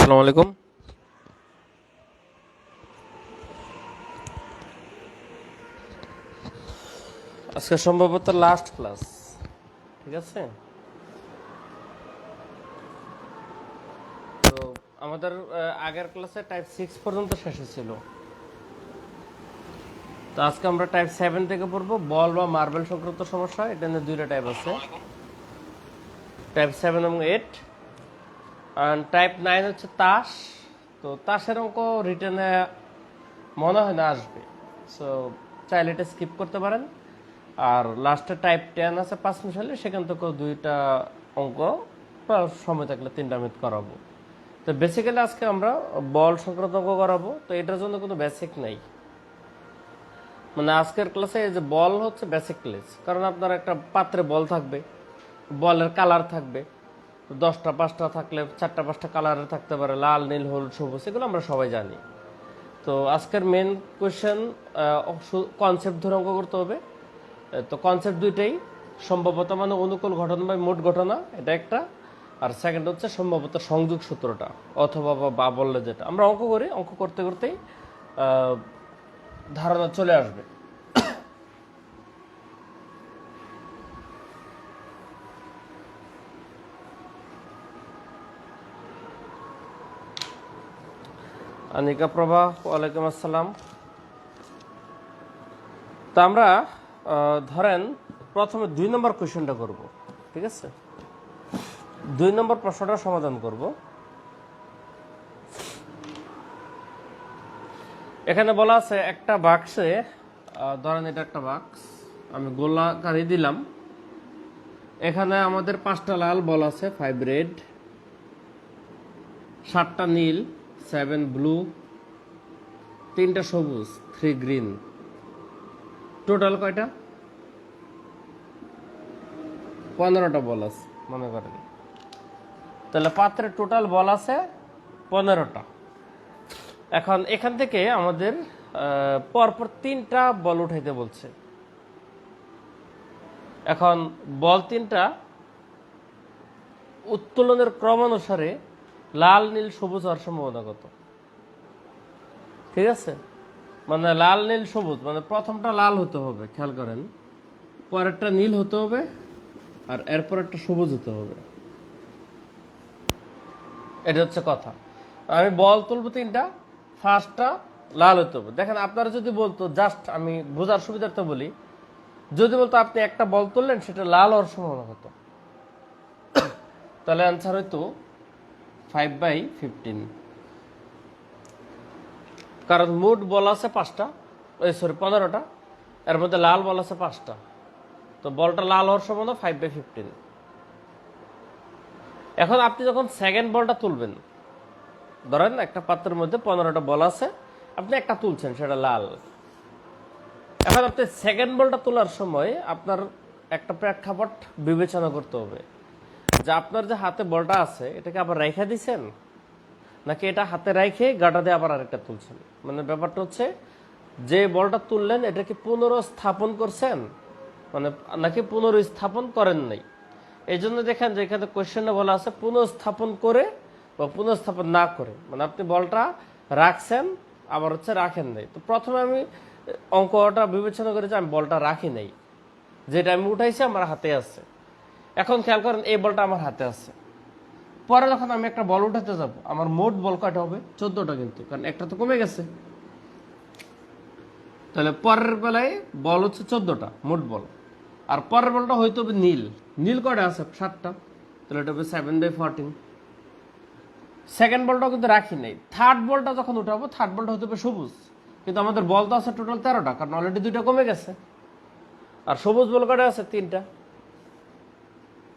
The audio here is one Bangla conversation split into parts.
আসসালামু আলাইকুম। আজকে সম্ভবত লাস্ট ক্লাস, ঠিক আছে? তো আমাদের আগের ক্লাসে টাইপ 6 পর্যন্ত শেষ ছিল। তো আজকে আমরা টাইপ 7 থেকে পড়বো, বল বা মার্বেল সংক্রান্ত সমস্যা। এটা নিয়ে দুইটা টাইপ আছে, টাইপ 7 এবং 8। আর টাইপ 9 হচ্ছে তাস। তো তাসের অঙ্ক রিটেনে মনে হয় না আসবে, সো চাইলে এটা স্কিপ করতে পারেন। আর লাস্টে টাইপ 10 আছে 5 মিশালে, সেখান থেকেও দুইটা অঙ্ক বা সময় থাকলে 3টা মিনিট করাবো। তো বেসিক্যালি আজকে আমরা বল সংক্রান্ত অঙ্ক করাবো। তো এটার জন্য কোনো বেসিক নাই, মানে আজকের ক্লাসে এই যে বল হচ্ছে বেসিক ক্লাস। কারণ আপনার একটা পাত্রে বল থাকবে, বলের কালার থাকবে 10টা 5টা থাকলে 4টা 5টা কালারের থাকতে পারে, লাল নীল হলুদ সবুজ, এগুলো আমরা সবাই জানি। তো আজকের মেন কোয়েশ্চেন কনসেপ্ট ধরে অঙ্ক করতে হবে। তো কনসেপ্ট দুইটাই, সম্ভবত মানে অনুকূল ঘটনা বা মোট ঘটনা, এটা একটা। আর সেকেন্ড হচ্ছে সম্ভবত সংযোগ সূত্রটা, অথবা বা বললে যেটা আমরা অঙ্ক করি, অঙ্ক করতে করতেই ধারণা চলে আসবে। আনিকা প্রভা, ওয়ালাইকুম আসসালাম। তো আমরা ধরেন প্রথমে 2 নম্বর কোয়েশ্চেনটা করব, ঠিক আছে? 2 নম্বর প্রশ্নটা সমাধান করব। এখানে বলা আছে একটা বাক্সে, ধরেন এটা একটা বাক্স, আমি গোলাকারে দিলাম। এখানে আমাদের 5টা লাল বল আছে, 5 রেড, 7টা নীল, 7 ব্লু, 3টা সবুজ, 3 গ্রিন। টোটাল কয়টা? 15টা বল আছে মনে করেন। তাহলে পাত্রে টোটাল বল আছে 15টা। এখন এখান থেকে আমাদের পরপর 3টা বল উঠাইতে বলছে। এখন বল 3টা উত্তোলনের ক্রম অনুসারে লাল নীল সবুজ হওয়ার সম্ভাবনা কত? ঠিক আছে, মানে লাল নীল সবুজ, মানে প্রথমটা লাল হতে হবে, খেয়াল করেন, পরেরটা নীল হতে হবে, আর এরপর একটা সবুজ হতে হবে। এটা হচ্ছে কথা। আমি বল তুলবো 3টা, ফার্স্টটা লাল হতে হবে। দেখেন আপনারা যদি বলতো, জাস্ট আমি বোঝার সুবিধার্থে বলি, যদি বলতো আপনি একটা বল তুললেন, সেটা লাল হওয়ার সম্ভাবনা হতো, তাহলে অ্যান্সার হইতো 5/15। কারণ মোট বল আছে 5টা, 15টা, এর মধ্যে লাল বল আছে 5টা। তো বলটা লাল হওয়ার সম্ভাবনা 5/15। এখন আপনি যখন সেকেন্ড বলটা তুলবেন, ধরেন একটা পাত্রের মধ্যে 15টা বল আছে, আপনি একটা তুলছেন, সেটা লাল। এখন আপনি সেকেন্ড বলটা তোলার সময় আপনার একটা প্রেক্ষাপট বিবেচনা করতে হবে, যে আপনার যে হাতে বলটা আছে, এটাকে আবার রেখে দিচ্ছেন, নাকি এটা হাতে রেখে গাটা দিয়ে আবার আরেকটা তুলছেন। মানে ব্যাপারটা হচ্ছে, যে বলটা তুললেন এটা কি পুনরস্থাপন করছেন, মানে নাকি পুনরস্থাপন করেন নাই। এই জন্য দেখেন যে এখানে কোয়েশ্চেনে বলা আছে পুনঃস্থাপন করে বা পুনঃস্থাপন না করে, মানে আপনি বলটা রাখছেন আবার হচ্ছে রাখেন নাই। তো প্রথমে আমি অঙ্কটা বিবেচনা করে যে আমি বলটা রাখি নাই, যেটা আমি উঠাইছি আমার হাতে আছে। এখন খেয়াল করেন, এই বলটা আমার হাতে আছে, পরে যখন আমি একটা বল উঠাতে যাব, আমার মোট বল কয়টা হবে? 14টা, কিন্তু কারণ একটা তো কমে গেছে। তাহলে পরের বেলায় বল হচ্ছে 14টা মোট বল, আর পরের বলটা হয়তো হবে নীল। নীল কয়টা আছে? 7টা, তাহলে এটা হবে 7/14। সেকেন্ড বলটাও কিন্তু রাখি নাই। থার্ড বলটা যখন উঠাবো, থার্ড বলটা হতে হবে সবুজ, কিন্তু আমাদের বল তো আছে টোটাল 13টা, কারণ অলরেডি 2টা কমে গেছে। আর সবুজ বল কয়টা আছে? 3টা।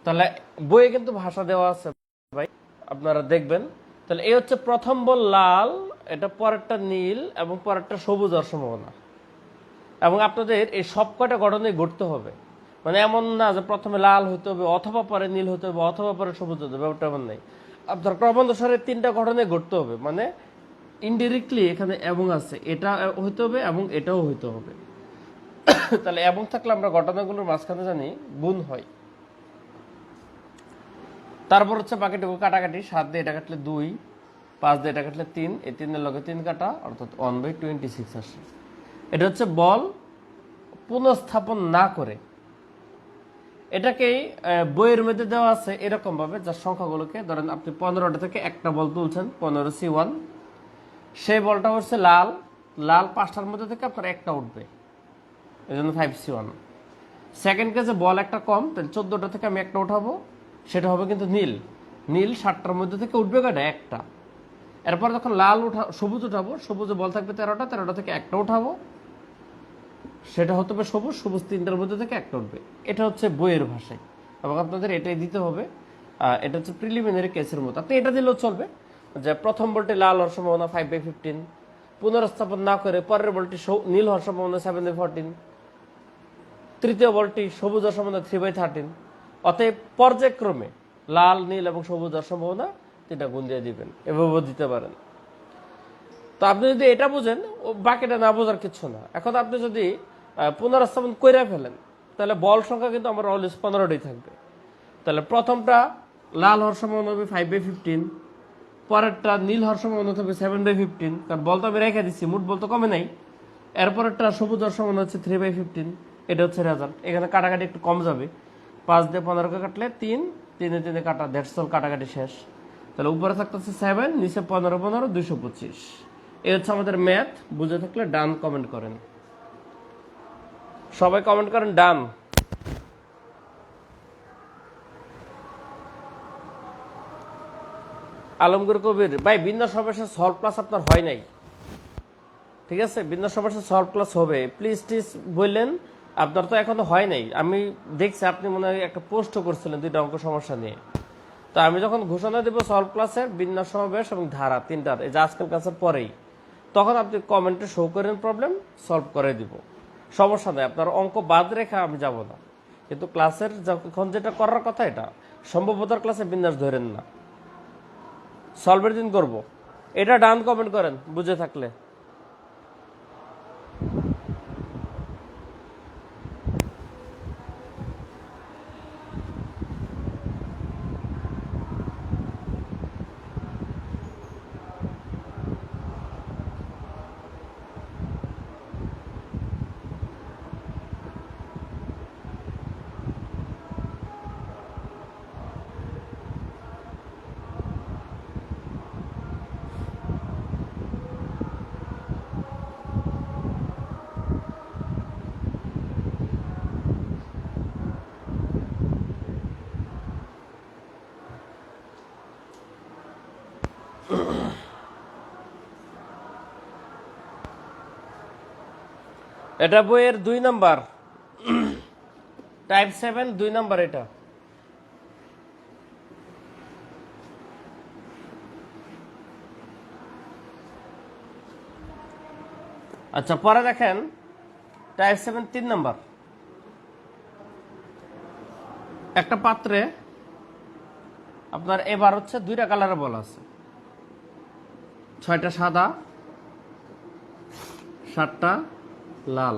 তাহলে বইয়ে কিন্তু ভাষা দেওয়া আছে ভাই, আপনারা দেখবেন। তাহলে এই হচ্ছে প্রথম বল লাল, এটা পরেরটা নীল, এবং পরেরটা সবুজ হওয়ার সম্ভাবনা। এবং আপনাদের এই সব কয়টা ঘটনাই ঘটতে হবে, মানে এমন না যে প্রথমে লাল হতে হবে, অথবা পরে নীল হতে হবে, অথবা পরে সবুজ হতে হবে, ব্যাপারটা এমন নেই। আপনার ক্রমানুসারে 3টা ঘটনাই ঘটতে হবে, মানে ইনডিরেক্টলি এখানে এবং আছে, এটা হইতে হবে এবং এটাও হইতে হবে। তাহলে এবং থাকলে আমরা ঘটনাগুলোর মাঝখানে জানি গুণ হয়। তারপর হচ্ছে বাকিটুকু কাটাকাটি, 7 দিয়ে এটা কাটলে 2, 5 দিয়ে এটা কাটলে 3, এই 3 এর লগে 3 কাটা, অর্থাৎ 1/26 আসে। এটা হচ্ছে বল পুনঃস্থাপন না করে। এটাকেই বইয়ের মধ্যে দেওয়া আছে এরকম ভাবে, যার সংখ্যাগুলোকে ধরেন আপনি 15টা থেকে একটা বল তুলছেন, 15C1, সেই বলটা হচ্ছে লাল, লাল 5টার মধ্যে থেকে আপনার একটা উঠবে, এই জন্য 5C1। সেকেন্ড কেসে বল একটা কম, তাহলে 14টা থেকে আমি একটা উঠাবো, সেটা হবে কিন্তু নীল, নীল 7টার মধ্যে থেকে উঠবে কয়টা, একটা। এরপর যখন লাল সবুজ উঠাবো, সবুজে বল থাকবে 13টা, 13টা থেকে একটা উঠাবো, সেটা হতে হবে সবুজ, সবুজ 3টার মধ্যে থেকে একটা উঠবে। এটা হচ্ছে বইয়ের ভাষায়, এবং আপনাদের এটাই দিতে হবে। এটা হচ্ছে প্রিলিমিনারি কেসের মতো, আপনি এটা দিলেও চলবে, যে প্রথম বলটি লাল হওয়ার সম্ভাবনা 5/15, পুনরস্থাপন না করে পরের বলটি নীল হওয়ার সম্ভাবনা 7/14, তৃতীয় বলটি সবুজ হওয়ার সম্ভাবনা 3/13। অতএব পর্যায়ক্রমে লাল, নীল এবং সবুজ হওয়ার সম্ভাবনা 3টা গুণ দিয়ে দিবেন, এভাবে দিতে পারেন। তো আপনি যদি এটা বুঝেন, বাকিটা না বোঝার কিছু না। এখন আপনি যদি পুনরস্থাপন করে ফেলেন, তাহলে বল সংখ্যা কিন্তু আমার অলওয়েজ 15টাই থাকবে। তাহলে প্রথমটা লাল হওয়ার সম্ভাবনা হবে 5/15, পরেরটা নীল হওয়ার সম্ভাবনা হবে 7/15, কারণ বল তো আমি রেখে দিচ্ছি, মোট বল তো কমে নাই। এরপরেরটা সবুজ হওয়ার সম্ভাবনা হচ্ছে 3/15। এটা হচ্ছে রেজাল্ট। এখানে কাটাকাটি একটু কম যাবে, 5 দিয়ে 15কে কাটলে 3, 3 3 কাটা, দ্যাটস অল, কাটাকাটি শেষ। তাহলে উপরে থাকতেছে 7, নিচে 15 15 225। এই হচ্ছে আমাদের ম্যাথ। বুঝে থাকলে ডান কমেন্ট করেন, সবাই কমেন্ট করেন ডান। আলমগীর কবির ভাই, বিন্যাস সমাবেশের সলভ ক্লাস আপনার হয় নাই, ঠিক আছে? বিন্যাস সমাবেশের সলভ ক্লাস হবে, প্লিজ টিজ বললেন, আপনার তো এখনো হয় নাই। আমি দেখছি আপনি মনে হয় একটা পোস্টও করছিলেন 2টা অঙ্ক সমস্যা নিয়ে। তো আমি যখন ঘোষণা দেবো সলভ ক্লাসের, বিন্যাস সমাবেশ এবং ধারা 3টার, এই যে আজকাল ক্লাসের পরেই, তখন আপনি কমেন্টে শো করেন, প্রবলেম সলভ করে দিব, সমস্যা নেই। আপনার অঙ্ক বাদ রেখে আমি যাব না, কিন্তু ক্লাসের যখন যেটা করার কথা, এটা সম্ভবতার ক্লাসে বিন্যাস ধরেন না, সলভের দিন করব। এটা ডান কমেন্ট করেন বুঝে থাকলে। এটা বইয়ের 2 নাম্বার, টাইপ 7 2 নাম্বার এটা। আচ্ছা, পরে দেখেন টাইপ 7 3 নাম্বার। একটা পাত্রে আপনার এবার হচ্ছে 2টা কালারের বল আছে, 6টা সাদা, 7টা লাল,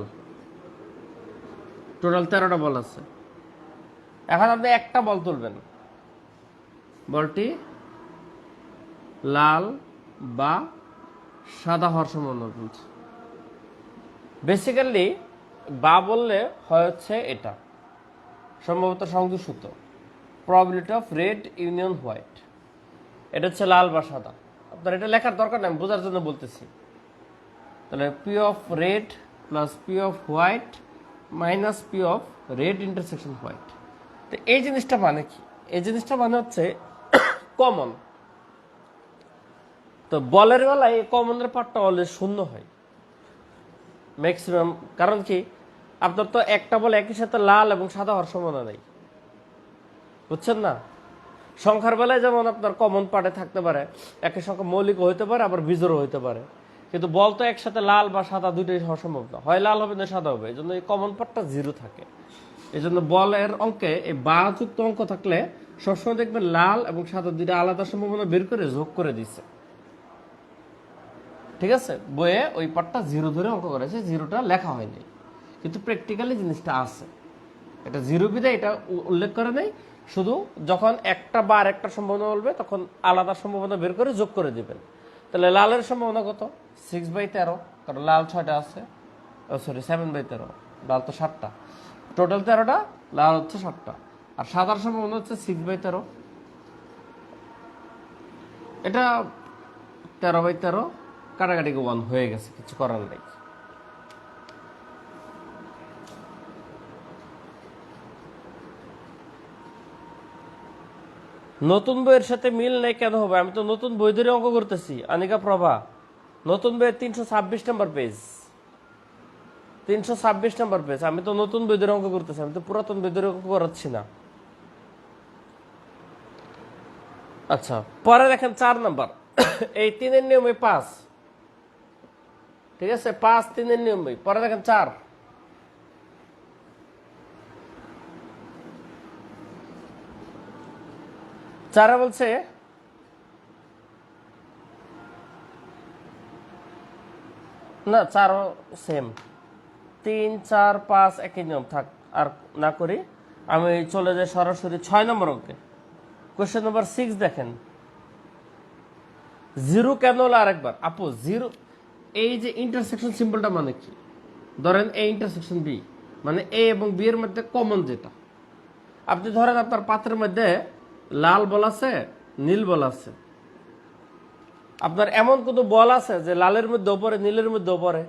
টোটাল 13টা বল আছে। এখন আপনি একটা বল তুলবেন, বলটি লাল বা সাদা হওয়ার সম্ভাবনা বলছে। বেসিক্যালি বা বললে হয় হচ্ছে এটা, সম্ভবত সংযোগ সূত্র, probability of red union white. এটা হচ্ছে লাল বা সাদা। আপনার এটা লেখার দরকার নেই, আমি বোঝার জন্য বলতেছি। তাহলে P of red plus P off white minus P of red intersection white. তো এই জিনিসটা মানে কি? এই জিনিসটা মানে হচ্ছে কমন। তো বলের বেলায় এই কমনের পার্টটা অলওয়েজ শূন্য হয় ম্যাক্সিমাম। কারণ কি, আপনার তো একটা বল একই সাথে লাল এবং সাদা হওয়ার সম্ভাবনা নেই, বুঝছেন না? সংখ্যার বেলায় যেমন আপনার কমন পার্টে থাকতে পারে, একই সংখ্যা মৌলিক হইতে পারে, আবার বিজোড় হইতে পারে, কিন্তু বল তো একসাথে লাল বা সাদা দুইটাই হওয়া সম্ভব না, হয় লাল হবে না সাদা হবে। এই জন্য এই কমন পার্টটা 0 থাকে। এই জন্য বলের অঙ্কে এই বা যুক্ত অঙ্ক থাকলে সবসময় দেখবেন লাল এবং সাদা দুইটা আলাদা সম্ভাবনা বের করে যোগ করে দিচ্ছে, ঠিক আছে? বইয়ে ওই পার্টটা 0 ধরে অঙ্ক করেছে, 0টা লেখা হয়নি, কিন্তু প্র্যাকটিক্যালি জিনিসটা আছে। এটা 0 বিধায় এটা উল্লেখ করে নেই, শুধু যখন একটা বা আরেকটা সম্ভাবনা বলবে তখন আলাদা সম্ভাবনা বের করে যোগ করে দিবেন। তাহলে লালের সম্ভাবনা কত? 6/13, কারণ লাল 6টা আছে, সরি 7/13, লাল তো 7টা, টোটাল 13টা, লাল হচ্ছে 7টা, আর সাদার সম্ভাবনা হচ্ছে 6/13। এটা 13/13, কাটাকাটি 1 হয়ে গেছে, কিছু করার নেই। নতুন বইয়ের সাথে মিল নেই কেন হবে? আমি তো নতুন বই ধরে অঙ্ক করতেছি। আনিকা প্রভা, নতুন বইয়ের 326 নম্বর পেজ, 326 নম্বর পেজ। আমি তো নতুন বই ধরে অঙ্ক করতেছি, আমি তো পুরাতন বই ধরে অঙ্ক করাচ্ছি না। আচ্ছা, পরে দেখেন 4 নম্বর, এই 3-এর নিয়মে 5, ঠিক আছে, 5 3-এর নিয়মে। পরে দেখেন 4, চারে বলছে না, 4ও সেম, 3 4 5 একই নিয়ম থাক, আর না করি। আমি চলে যাই সরাসরি 6 নম্বর অঙ্কে। কোয়েশ্চেন নাম্বার 6 দেখেন, জিরো কেন হলো? আরেকবার আপু, জিরো, এই যে ইন্টারসেকশন সিম্বলটা মানে কি? ধরেন এ ইন্টারসেকশন বি, মানে এ এবং বি এর মধ্যে কমন যেটা। আপনি ধরেন আপনার পাত্রের মধ্যে লাল বল আছে, নীল বল আছে। আপনার এমন কোনো বল আছে যে লালের মধ্যেও পড়ে, নীলের মধ্যেও পড়ে?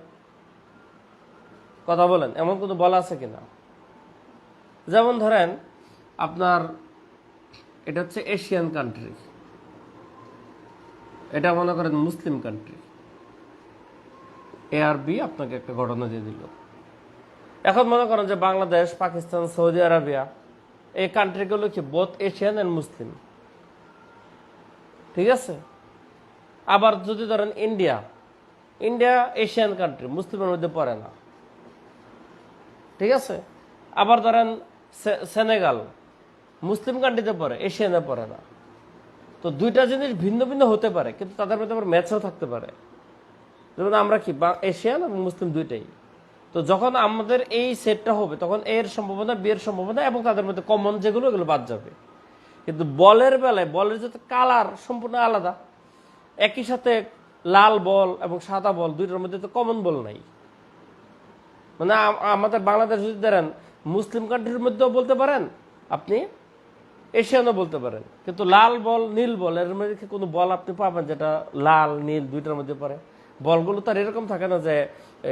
কথা বলেন, এমন কোনো বল আছে কিনা? যেমন ধরেন আপনার এটা হচ্ছে এশিয়ান কান্ট্রি, এটা মনে করেন মুসলিম কান্ট্রি। এ আর বি আপনাকে একটা ঘটনা দিয়ে দিল। এখন মনে করেন যে বাংলাদেশ, পাকিস্তান, সৌদি আরবিয়া, এই কান্ট্রিগুলো কি বোথ এশিয়ান এন্ড মুসলিম, ঠিক আছে? আবার যদি ধরেন ইন্ডিয়া, ইন্ডিয়া এশিয়ান কান্ট্রি, মুসলিমের মধ্যে পড়ে না, ঠিক আছে? আবার ধরেন সেনেগাল, মুসলিম কান্ট্রিতে পড়ে, এশিয়ানে পড়ে না। তো দুইটা জিনিস ভিন্ন ভিন্ন হতে পারে, কিন্তু তাদের মধ্যে আবার ম্যাচও থাকতে পারে। যেমন আমরা কি এশিয়ান এবং মুসলিম দুইটাই। তো যখন আমাদের এই সেটটা হবে, তখন এর সম্ভাবনা, বি এর সম্ভাবনা এবং তাদের মধ্যে কমন যেগুলো, এগুলো বাদ যাবে। কিন্তু বলের বেলায়, বলের যাতে কালার সম্পূর্ণ আলাদা, একই সাথে লাল বল এবং সাদা বল, দুইটার মধ্যে তো কমন বল নাই। মানে আমাদের বাংলাদেশ যদি ধরেন, মুসলিম কান্ট্রির মধ্যেও বলতে পারেন আপনি, এশিয়ানও বলতে পারেন, কিন্তু লাল বল, নীল বল, এর মধ্যে কোনো বল আপনি পাবেন যেটা লাল নীল দুইটার মধ্যে পড়ে? বলগুলো তার এরকম থাকে না যে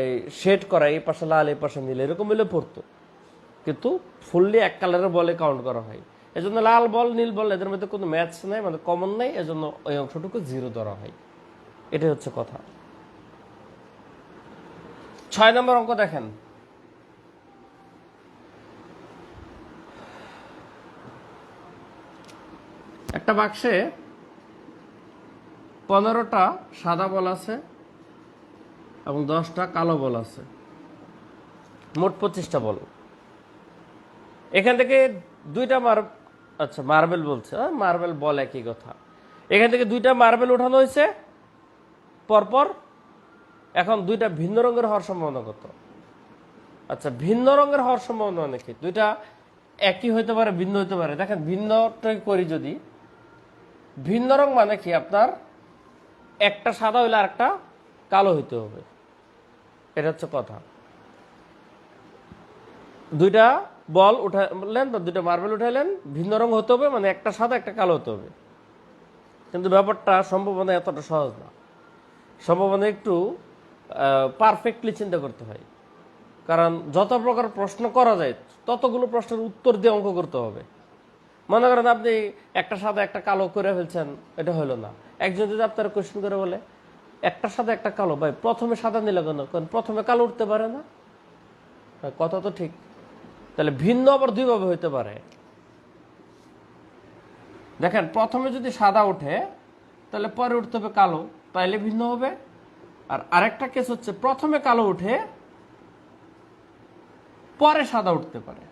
এই শেড করা, এই পাশে লাল এই পাশে নীল, এরকম হলে পড়তো, কিন্তু ফুললি এক কালারের বলে কাউন্ট করা হয়। এজন্য লাল বল নীল বল এদের মধ্যে কোনো ম্যাচ নাই, মানে কমন নাই, এজন্য ওই অংশটুকু জিরো ধরা হয়। এটাই হচ্ছে কথা। 6 নম্বর অঙ্ক দেখেন, একটা বাক্সে 15টা সাদা বল আছে এবং 10টা কালো বল আছে, মোট 25টা বল। এখান থেকে দুইটা আচ্ছা মার্বেল বলছে, মার্বেল বল একই কথা। এখান থেকে দুইটা মার্বেল উঠানো হয়েছে পরপর। এখন দুইটা ভিন্ন রঙের হওয়ার সম্ভাবনা কত? আচ্ছা, ভিন্ন রঙের হওয়ার সম্ভাবনা অনেক, দুইটা একই হইতে পারে, ভিন্ন হইতে পারে। দেখেন ভিন্নটা করি, যদি ভিন্ন রং মানে কি, আপনার একটা সাদা হইলে আর একটা কালো হইতে হবে, এটা হচ্ছে কথা। দুইটা বল উঠালেন বা দুইটা মার্বেল উঠাইলেন, ভিন্ন রং হতে হবে, মানে একটা সাদা একটা কালো হতে হবে। কিন্তু ব্যাপারটা সম্ভাবনা এতটা সহজ না, সম্ভাবনা একটু পারফেক্টলি চিন্তা করতে হয়। কারণ যত প্রকার প্রশ্ন করা যায়, ততগুলো প্রশ্নের উত্তর দিয়ে অঙ্ক করতে হবে। মনে করেন আপনি একটা সাদা একটা কালো করে ফেলছেন, এটা হলো না। একজন যদি আপনার কোয়েশ্চেন করে বলে একটা সাদা একটা কালো, ভাই প্রথমে সাদা নিলে কেন? কারণ প্রথমে কালো উঠতে পারে না, কথা তো ঠিক। তাহলে ভিন্ন আবার দুইভাবে হইতে পারে। দেখেন প্রথমে যদি সাদা ওঠে, তাহলে পরে উঠতে হবে কালো, তাইলে ভিন্ন হবে। আর আরেকটা কেস হচ্ছে প্রথমে কালো উঠে পরে সাদা উঠতে পারে।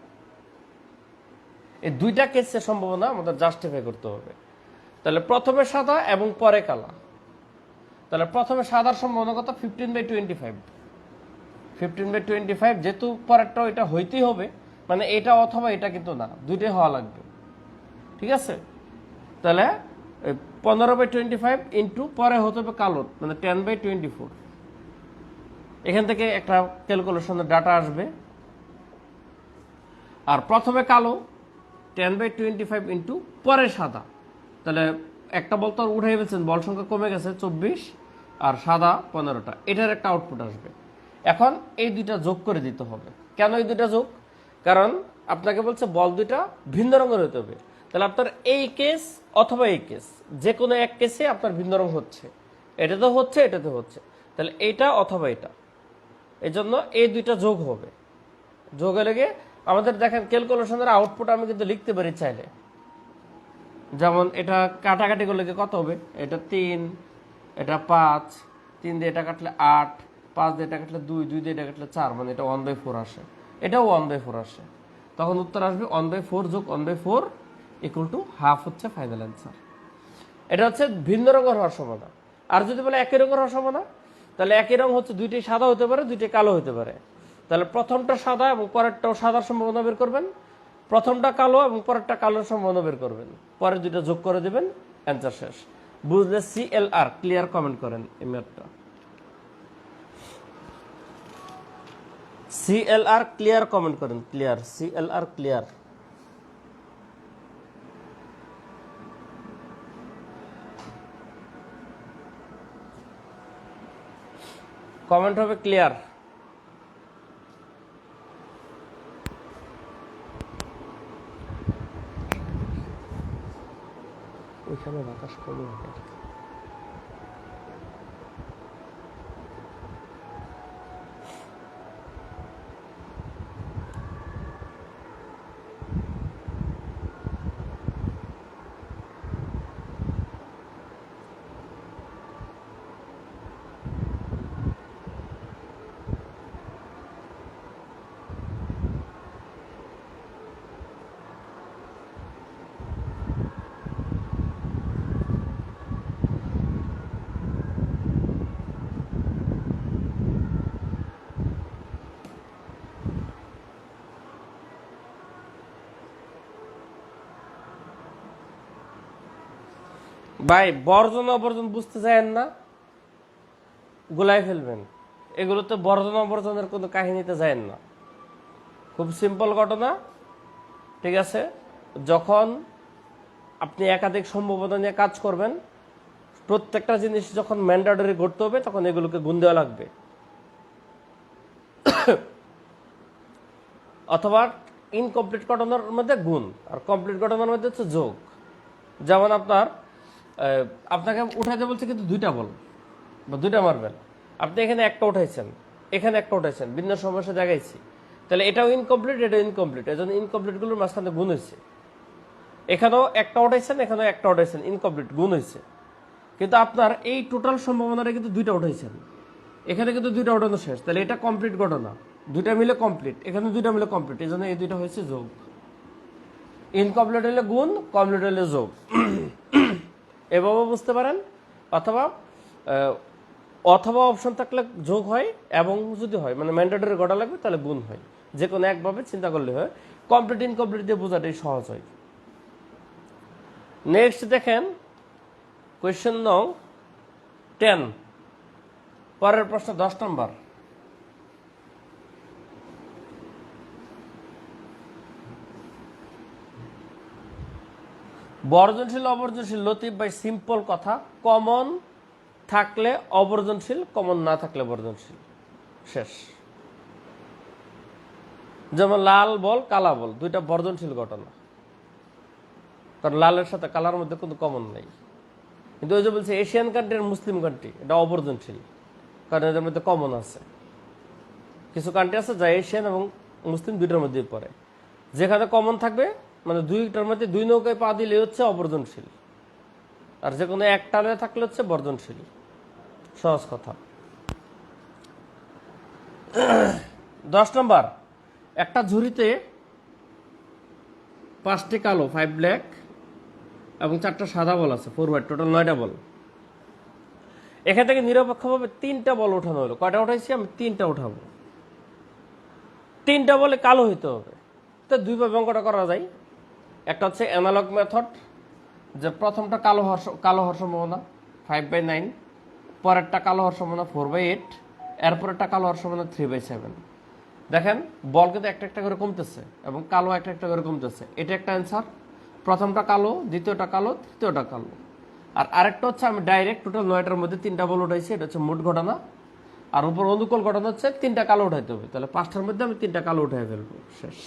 এই দুইটা কেসের সম্ভাবনা আমাদের জাস্টিফাই করতে হবে। তাহলে প্রথমে সাদা এবং পরে কালা, তাহলে প্রথমে সাদার সম্ভাবনা কত? 15/25। 15/25, যেহেতু পরেরটা এটা হইতেই হবে, মানে এটা অথবা এটা কিন্তু না, দুইটাই হওয়া লাগবে, ঠিক আছে? তাহলে 15/25 ইন্টু পরে হতে হবে কালো, মানে 10/24। এখান থেকে একটা ক্যালকুলেশনের ডাটা আসবে। আর প্রথমে কালো 10/25 ইন্টু পরে সাদা, তাহলে একটা বল তো আর উঠে ফেলছেন, বল সংখ্যা কমে গেছে 24 আর সাদা 15টা, এটার একটা আউটপুট আসবে। এখন এই দুইটা যোগ করে দিতে হবে। কেন এই দুইটা যোগ? কারণ আপনাকে বলছে বল দুইটা ভিন্ন রঙের হতে হবে, তাহলে আপনার এই কেস অথবা এই কেস, যে কোনো এক কেসে আপনার ভিন্ন রং হচ্ছে, এটাতে হচ্ছে এটাতে হচ্ছে, তাহলে এটা অথবা এটা, এই জন্য এই দুইটা যোগ হবে। যোগে লেগে আমাদের দেখেন ক্যালকুলেশনের আউটপুট আমি কিন্তু লিখতে পারি চাইলে, যেমন এটা কাটাকাটি করলে কত হবে, এটা 3, এটা 5, 3 দিয়ে এটা কাটলে 8, 5 দিয়ে এটা কাটলে 2, 2 দিয়ে এটা কাটলে 4, মানে এটা 1/4 আসে, এটাও 1/4 আসে। তখন উত্তর আসবে 1/4 যোগ 1/4 ইকুয়াল টু হাফ হচ্ছে ফাইনাল অ্যান্সার। এটা হচ্ছে ভিন্ন রঙের হওয়ার সম্ভাবনা। আর যদি বলে একই রঙের হওয়ার সম্ভাবনা, তাহলে একই রং হচ্ছে দুইটাই সাদা হতে পারে, দুইটাই কালো হতে পারে। তাহলে প্রথমটা সাদা এবং পরেরটাও সাদার সম্ভাবনা বের করবেন, প্রথমটা কালো এবং পরেরটা কালোর সম্ভাবনা বের করবেন, পরে দুইটা যোগ করে দেবেন, অ্যান্সার শেষ। বুঝলে CLR ক্লিয়ার কমেন্ট করেন এই ম্যাথটা। CLR ক্লিয়ার কমেন্ট করেন, ক্লিয়ার, CLR ক্লিয়ার। কমেন্ট হবে ক্লিয়ার। ওইখানে বাতাস কমে থাকে। ভাই বর্জন অবর্জন বুঝতে চায়েন না, গুলাই ফেলবেন। এগুলোতে বর্জন অবর্জনের কোনো কাহিনীতে যায়েন না, খুব সিম্পল ঘটনা, ঠিক আছে? যখন আপনি একাধিক সম্ভাবনা নিয়ে কাজ করবেন, প্রত্যেকটা জিনিস যখন ম্যান্ডেটরি করতে হবে, তখন এগুলোকে গুণ দেওয়া লাগবে, অথবা ইনকমপ্লিট ঘটনার মধ্যে গুণ, আর কমপ্লিট ঘটনার মধ্যে হচ্ছে যোগ। যেমন আপনাকে উঠাইতে বলছে কিন্তু দুইটা বল বা দুইটা মারবেল, আপনি এখানে একটা উঠাইছেন, এখানে একটা উঠাইছেন, ভিন্ন সমস্যা জাগাইছি, তাহলে এটাও ইনকমপ্লিট, এটাও ইনকমপ্লিট, এই জন্য ইনকমপ্লিটগুলোর মাঝখানে গুণ হয়েছে। এখানেও একটা উঠাইছেন, এখানেও একটা উঠাইছেন, ইনকমপ্লিট, গুণ হয়েছে। কিন্তু আপনার এই টোটাল সম্ভাবনাটা কিন্তু দুইটা উঠাইছেন, এখানে কিন্তু দুইটা উঠানো শেষ, তাহলে এটা কমপ্লিট ঘটনা, দুইটা মিলে কমপ্লিট, এখানে দুইটা মিলে কমপ্লিট, এই জন্য এই দুইটা হয়েছে যোগ। ইনকমপ্লিট হলে গুণ, কমপ্লিট হলে যোগ, এভাবে বুঝতে পারেন। অথবা অথবা অপশন থাকলে যোগ হয়, এবং যদি হয় মানে ম্যান্ডেটরি ঘটা লাগবে তাহলে গুণ হয়, যে কোনো একভাবে চিন্তা করলে হয়। কমপ্লিট ইনকমপ্লিট দিয়ে বোঝাটাই সহজ হয়। নেক্সট দেখেন কোয়েশ্চেন নং 10, পরের প্রশ্ন 10 নম্বর। বর্জনশীল অবর্জনশীল লতিফ ভাই সিম্পল কথা, কমন থাকলে অবর্জনশীল, কমন না থাকলে বর্জনশীল, শেষ। যেমন লাল বল কালা বল দুইটা বর্জনশীল ঘটনা, কারণ লালের সাথে কালার মধ্যে কোনো কমন নেই। কিন্তু ওই যে বলছে এশিয়ান কান্ট্রি আর মুসলিম কান্ট্রি, এটা অবর্জনশীল, কারণ এদের মধ্যে কমন আছে। কিছু কান্ট্রি আছে যা এশিয়ান এবং মুসলিম দুইটার মধ্যেই পড়ে, যেখানে কমন থাকবে, মানে দুইটার মধ্যে দুই নৌকায় পা দিলে হচ্ছে অবর্জনশীল, আর যে কোনো একটা থাকলে হচ্ছে বর্জনশীল। সহজ কথা। 10 নম্বর, একটা ঝুড়িতে 5টি কালো 5 ব্ল্যাক এবং 4টা সাদা বল আছে, 4 হোয়াইট, টোটাল 9টা বল। এখান থেকে নিরপেক্ষভাবে 3টা বল ওঠানো হলো। কয়টা উঠাইছি আমি? 3টা উঠাবো। 3টা বলে কালো হইতে হবে, তো দুইভাবে অঙ্কটা করা যায়। একটা হচ্ছে অ্যানালগ মেথড, যে প্রথমটা কালো হওয়ার সম্ভাবনা 5/9, পরেরটা কালো হওয়ার সম্ভাবনা 4/8, এরপরেরটা কালো হওয়ার সম্ভাবনা 3/7। দেখেন বল কিন্তু একটা একটা করে কমতেছে এবং কালো একটা একটা করে কমতেছে। এটা একটা অ্যান্সার, প্রথমটা কালো, দ্বিতীয়টা কালো, তৃতীয়টা কালো। আর আরেকটা হচ্ছে আমি ডাইরেক্ট টোটাল 9টার মধ্যে 3টা বল উঠাইছি, এটা হচ্ছে মোট ঘটনা। আর উপর অনুকূল ঘটনা হচ্ছে 3টা কালো উঠাইতে হবে, তাহলে 5টার মধ্যে আমি 3টা কালো উঠাই ফেলবো, শেষ।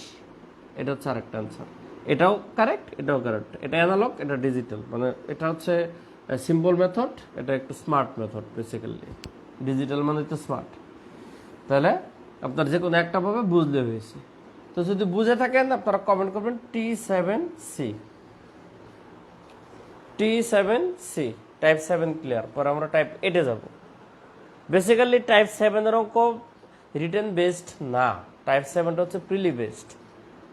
এটা হচ্ছে আরেকটা অ্যান্সার। এটাও কারেক্ট, এটাও কারেক্ট। এটা অ্যানালগ, এটা ডিজিটাল, মানে এটা হচ্ছে সিম্পল মেথড, এটা একটু স্মার্ট মেথড বেসিক্যালি। ডিজিটাল মানে তো স্মার্ট। তাহলে আপনার যে কোনো একটা ভাবে বুঝলে হয়েছে। তো যদি বুঝে থাকেন আপনারা কমেন্ট করবেন T7C, T7C, টাইপ 7 ক্লিয়ার। পরে আমরা টাইপ 8-এ যাব। বেসিক্যালি টাইপ 7-এর অঙ্ক রিটেন বেসড না, টাইপ 7টা হচ্ছে প্রিলি বেসড,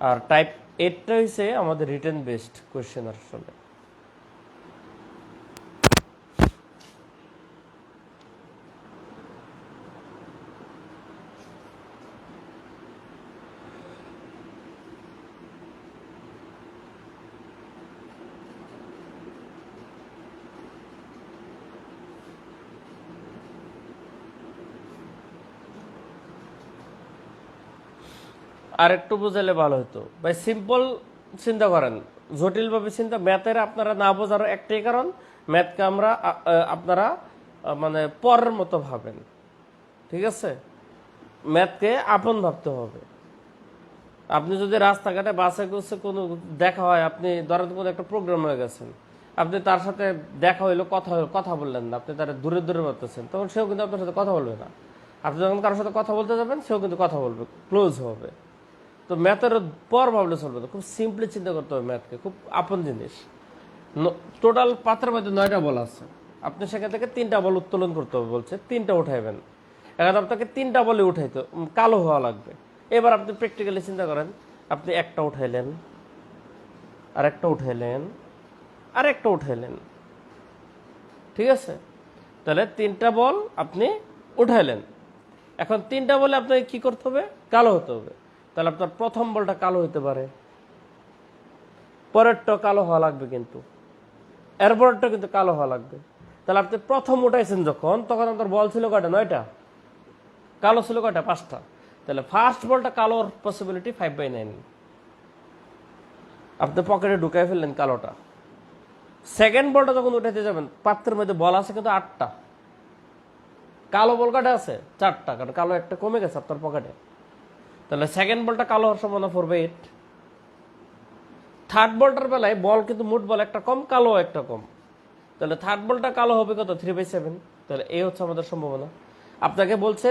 আর টাইপ 8টা হচ্ছে আমাদের রিটেন বেসড কোয়েশ্চেন আসলে। আর একটু বুঝালে ভালো হতো ভাই। সিম্পল চিন্তা করেন, জটিলভাবে চিন্তা ম্যাথের আপনারা না বোঝার একটাই কারণ, ম্যাথকে আমরা আপনারা মানে পরের মতো ভাবেন, ঠিক আছে? ম্যাথকে আপন ভাবতে হবে। আপনি যদি রাস্তাঘাটে বাসে করছে কোনো দেখা হয়, আপনি ধরেন কোনো একটা প্রোগ্রাম হয়ে গেছেন, আপনি তার সাথে দেখা হইলো, কথা বললেন না, আপনি তার দূরে দূরে ভাবতেছেন, তখন সেও কিন্তু আপনার সাথে কথা বলবে না। আপনি যখন কারোর সাথে কথা বলতে যাবেন, সেও কিন্তু কথা বলবে, ক্লোজ হবে। তো ম্যাথের পর ভাবলে চলবে না, খুব সিম্পলি চিন্তা করতে হবে ম্যাথকে, খুব আপন জিনিস। টোটাল পাত্রের মধ্যে 9টা বল আছে, আপনি সেখান থেকে 3টা বল উত্তোলন করতে হবে বলছে, 3টা উঠাইবেন। এখন আপনাকে 3টা বলে উঠাইতে কালো হওয়া লাগবে। এবার আপনি প্র্যাকটিক্যালি চিন্তা করেন, আপনি একটা উঠাইলেন, আরেকটা উঠাইলেন, আরেকটা উঠাইলেন, ঠিক আছে? তাহলে 3টা বল আপনি উঠাইলেন। এখন 3টা বলে আপনাকে কি করতে হবে? কালো হতে হবে। তাহলে আপনার প্রথম বলটা কালো হতে পারে, পরেরটা কালো হওয়া লাগবে, কিন্তু এরপরটা কিন্তু কালো হওয়া লাগবে। তাহলে আপনি প্রথম উঠাইছেন যখন, তখন আপনার বল ছিল কয়টা? 9টা। কালো ছিল কয়টা? 5টা। তাহলে ফার্স্ট বলটা কালোর পসিবিলিটি 5/9, আপনি পকেটে ঢুকাই ফেললেন কালোটা। সেকেন্ড বলটা যখন উঠাইতে যাবেন, পাত্রের মধ্যে বল আছে কিন্তু 8টা, কালো বল কয়টা আছে? 4টা, কারণ কালো একটা কমে গেছে আপনার পকেটে। তাহলে সেকেন্ড বলটা কালো হওয়ার সম্ভাবনা 4/8। থার্ড বলটার বেলায় বল কিন্তু মোট বল একটা কম, কালো একটা কম, তাহলে থার্ড বলটা কালো হবে কত? 3/7। তাহলে এই হচ্ছে আমাদের সম্ভাবনা। আপনাকে বলছে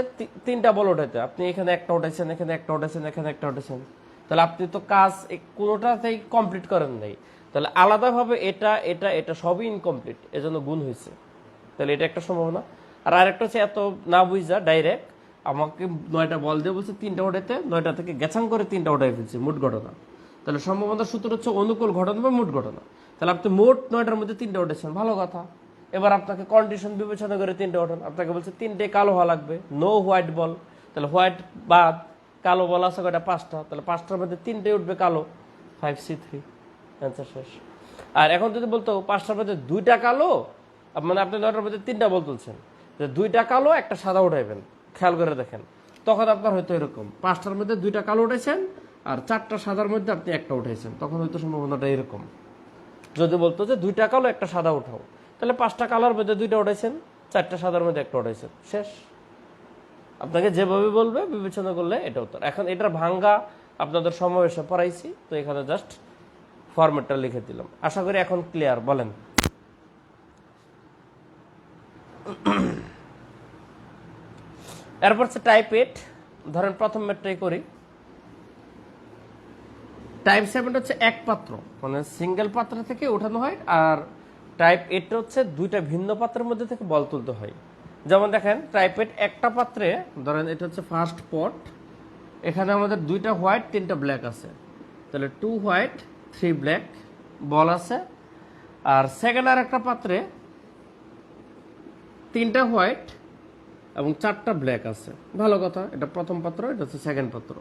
3টা বল উঠাইতে, আপনি এখানে একটা উঠাইছেন, এখানে একটা উঠাইছেন, এখানে একটা উঠাইছেন, তাহলে আপনি তো কাজ কোনোটাতেই কমপ্লিট করেন নাই। তাহলে আলাদাভাবে এটা এটা এটা সবই ইনকমপ্লিট, এজন্য গুণ হয়েছে। তাহলে এটা একটা সম্ভাবনা। আর আরেকটা হচ্ছে এত না বুঝা ডাইরেক্ট আমাকে 9টা বল দিয়ে বলছে 3টা উঠাইতে, 9টা থেকে গেছাং করে 3টা উঠাই ফেলছে, মোট ঘটনা। তাহলে সম্ভাবনার সূত্র হচ্ছে অনুকূল ঘটনা বা মোট ঘটনা। তাহলে আপনি মোট 9টার মধ্যে 3টা উঠেছেন, ভালো কথা। এবার আপনাকে কন্ডিশন বিবেচনা করে 3টা ওঠান। আপনাকে বলছে 3টে কালো হওয়া লাগবে, নো হোয়াইট বল। তাহলে হোয়াইট বাদ, কালো বল আছে কয়টা? 5টা। তাহলে 5টার মধ্যে 3টে উঠবে কালো, 5C3, অ্যান্সার শেষ। আর এখন যদি বলতো 5টার মধ্যে 2টা কালো, মানে আপনি 9টার মধ্যে 3টা বল তুলছেন, যে 2টা কালো একটা সাদা উঠাইবেন, খেয়াল করে দেখেন, তখন আপনার হয়তো এরকম 5টার মধ্যে 2টা কালো উঠেছেন আর 4টা সাদার মধ্যে আপনি একটা উঠাইছেন, তখন হয়তো সম্ভাবনাটা এরকম। যদি বলতো যে 2টা কালো একটা সাদা উঠাও, তাহলে 5টা কালোর মধ্যে 2টা উঠাইছেন, 4টা সাদার মধ্যে একটা উঠাইছেন, শেষ। আপনাকে যেভাবে বলবে বিবেচনা করলে এটা উত্তর। এখন এটার ভাঙ্গা আপনাদের সমাবেশে পড়াইছি, তো এখানে জাস্ট ফরম্যাটটা লিখে দিলাম। আশা করি এখন ক্লিয়ার। বলেন। এরপর হচ্ছে টাইপ 8। ধরেন প্রথম ম্যাথটাই করি। টাইপ 7 হচ্ছে এক পাত্র, মানে সিঙ্গেল পাত্র থেকে উঠানো হয়, আর টাইপ 8 হচ্ছে 2টা ভিন্ন পাত্রের মধ্যে থেকে বল তুলতে হয়। যেমন দেখেন টাইপ 8 একটা পাত্রে, ধরেন এটা হচ্ছে ফার্স্ট পট, এখানে আমাদের 2টা হোয়াইট 3টা ব্ল্যাক আছে, তাহলে 2 হোয়াইট 3 ব্ল্যাক বল আছে। আর সেকেন্ড আর একটা পাত্রে 3টা হোয়াইট এবং 4টা ব্ল্যাক আছে। ভালো কথা, এটা প্রথম পাত্র, এটা হচ্ছে সেকেন্ড পাত্র।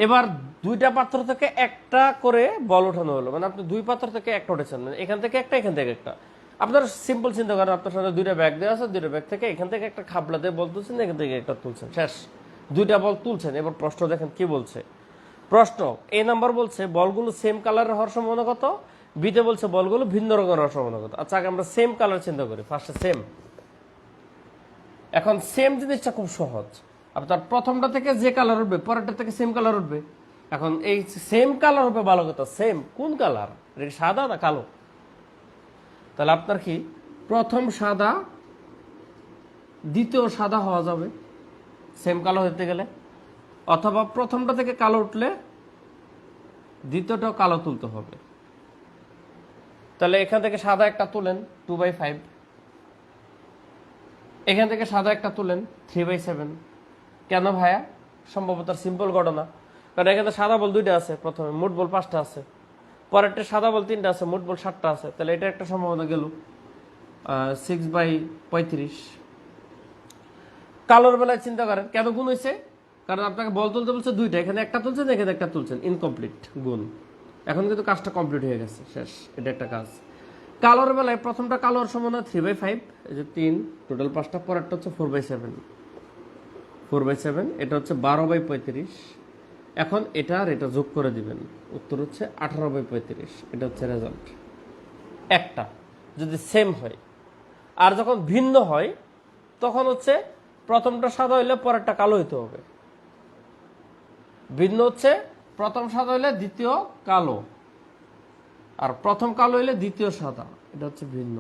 এবার 2টা পাত্র থেকে একটা করে বল ওঠানো হলো, মানে আপনি 2 পাত্র থেকে একটা উঠেছেন, মানে এখান থেকে একটা, এখান থেকে একটা। আপনার সিম্পল চিন্তা করেন, আপনার সাথে 2টা ব্যাগ দেওয়া আছে, 2টা ব্যাগ থেকে এখান থেকে একটা খাবলা দিয়ে বল তুলছেন, এখান থেকে একটা তুলছেন, শেষ। 2টা বল তুলছেন। এবার প্রশ্ন দেখেন কি বলছে। প্রশ্ন এ নাম্বার বলছে বলগুলো সেম কালারের হওয়ার সম্ভাবনা কত, বিতে বলছে বলগুলো ভিন্ন রঙের হওয়ার সম্ভাবনা কত। আচ্ছা, আগে আমরা সেম কালার চিন্তা করি ফার্স্টে। সেম, এখন সেম জিনিসটা খুব সহজ। আপনার প্রথমটা থেকে যে কালার উঠবে পরেরটা থেকে সেম কালার উঠবে। এখন এই সেম কালার হবে ভালো কথা। সেম কোন কালার? এটা সাদা না কালো? তাহলে আপনার কি প্রথম সাদা দ্বিতীয় সাদা হওয়া যাবে সেম কালো হতে গেলে, অথবা প্রথমটা থেকে কালো উঠলে দ্বিতীয়টাও কালো তুলতে হবে। তাহলে এখান থেকে সাদা একটা তুলেন 2/5, এখান থেকে সাদা একটা তুলেন 3/7। কেন ভাইয়া? সম্ভবত সিম্পল ঘটনা, কারণ এখানে সাদা বল 2টা আছে, প্রথমে মোট বল 5টা আছে, পরেরটা সাদা বল 3টা আছে, মোট বল 7টা আছে। তাহলে এটা একটা সম্ভাবনা গেল 6/35। কালোর বেলায় চিন্তা করেন কেন গুণ হয়েছে, কারণ আপনাকে বল তুলতে বলছে 2টা, এখানে একটা তুলছেন, এখানে একটা তুলছেন, ইনকমপ্লিট গুণ। এখন কিন্তু কাজটা কমপ্লিট হয়ে গেছে, শেষ। এটা একটা কাজ। কালোর বেলায় প্রথমটা কালোর সম্ভাবনা 3/5, এই যে 3, টোটাল 5টা, পরেরটা হচ্ছে 4/7, 4/7, এটা হচ্ছে 12/35। এখন এটা আর এটা যোগ করে দিবেন, উত্তর হচ্ছে 18/35। এটা হচ্ছে রেজাল্ট একটা, যদি সেম হয়। আর যখন ভিন্ন হয় তখন হচ্ছে প্রথমটা সাদা হইলে পরেরটা কালো হইতে হবে। ভিন্ন হচ্ছে প্রথম সাদা হইলে দ্বিতীয় কালো, আর প্রথম কালো হইলে দ্বিতীয় সাদা। এটা হচ্ছে ভিন্ন।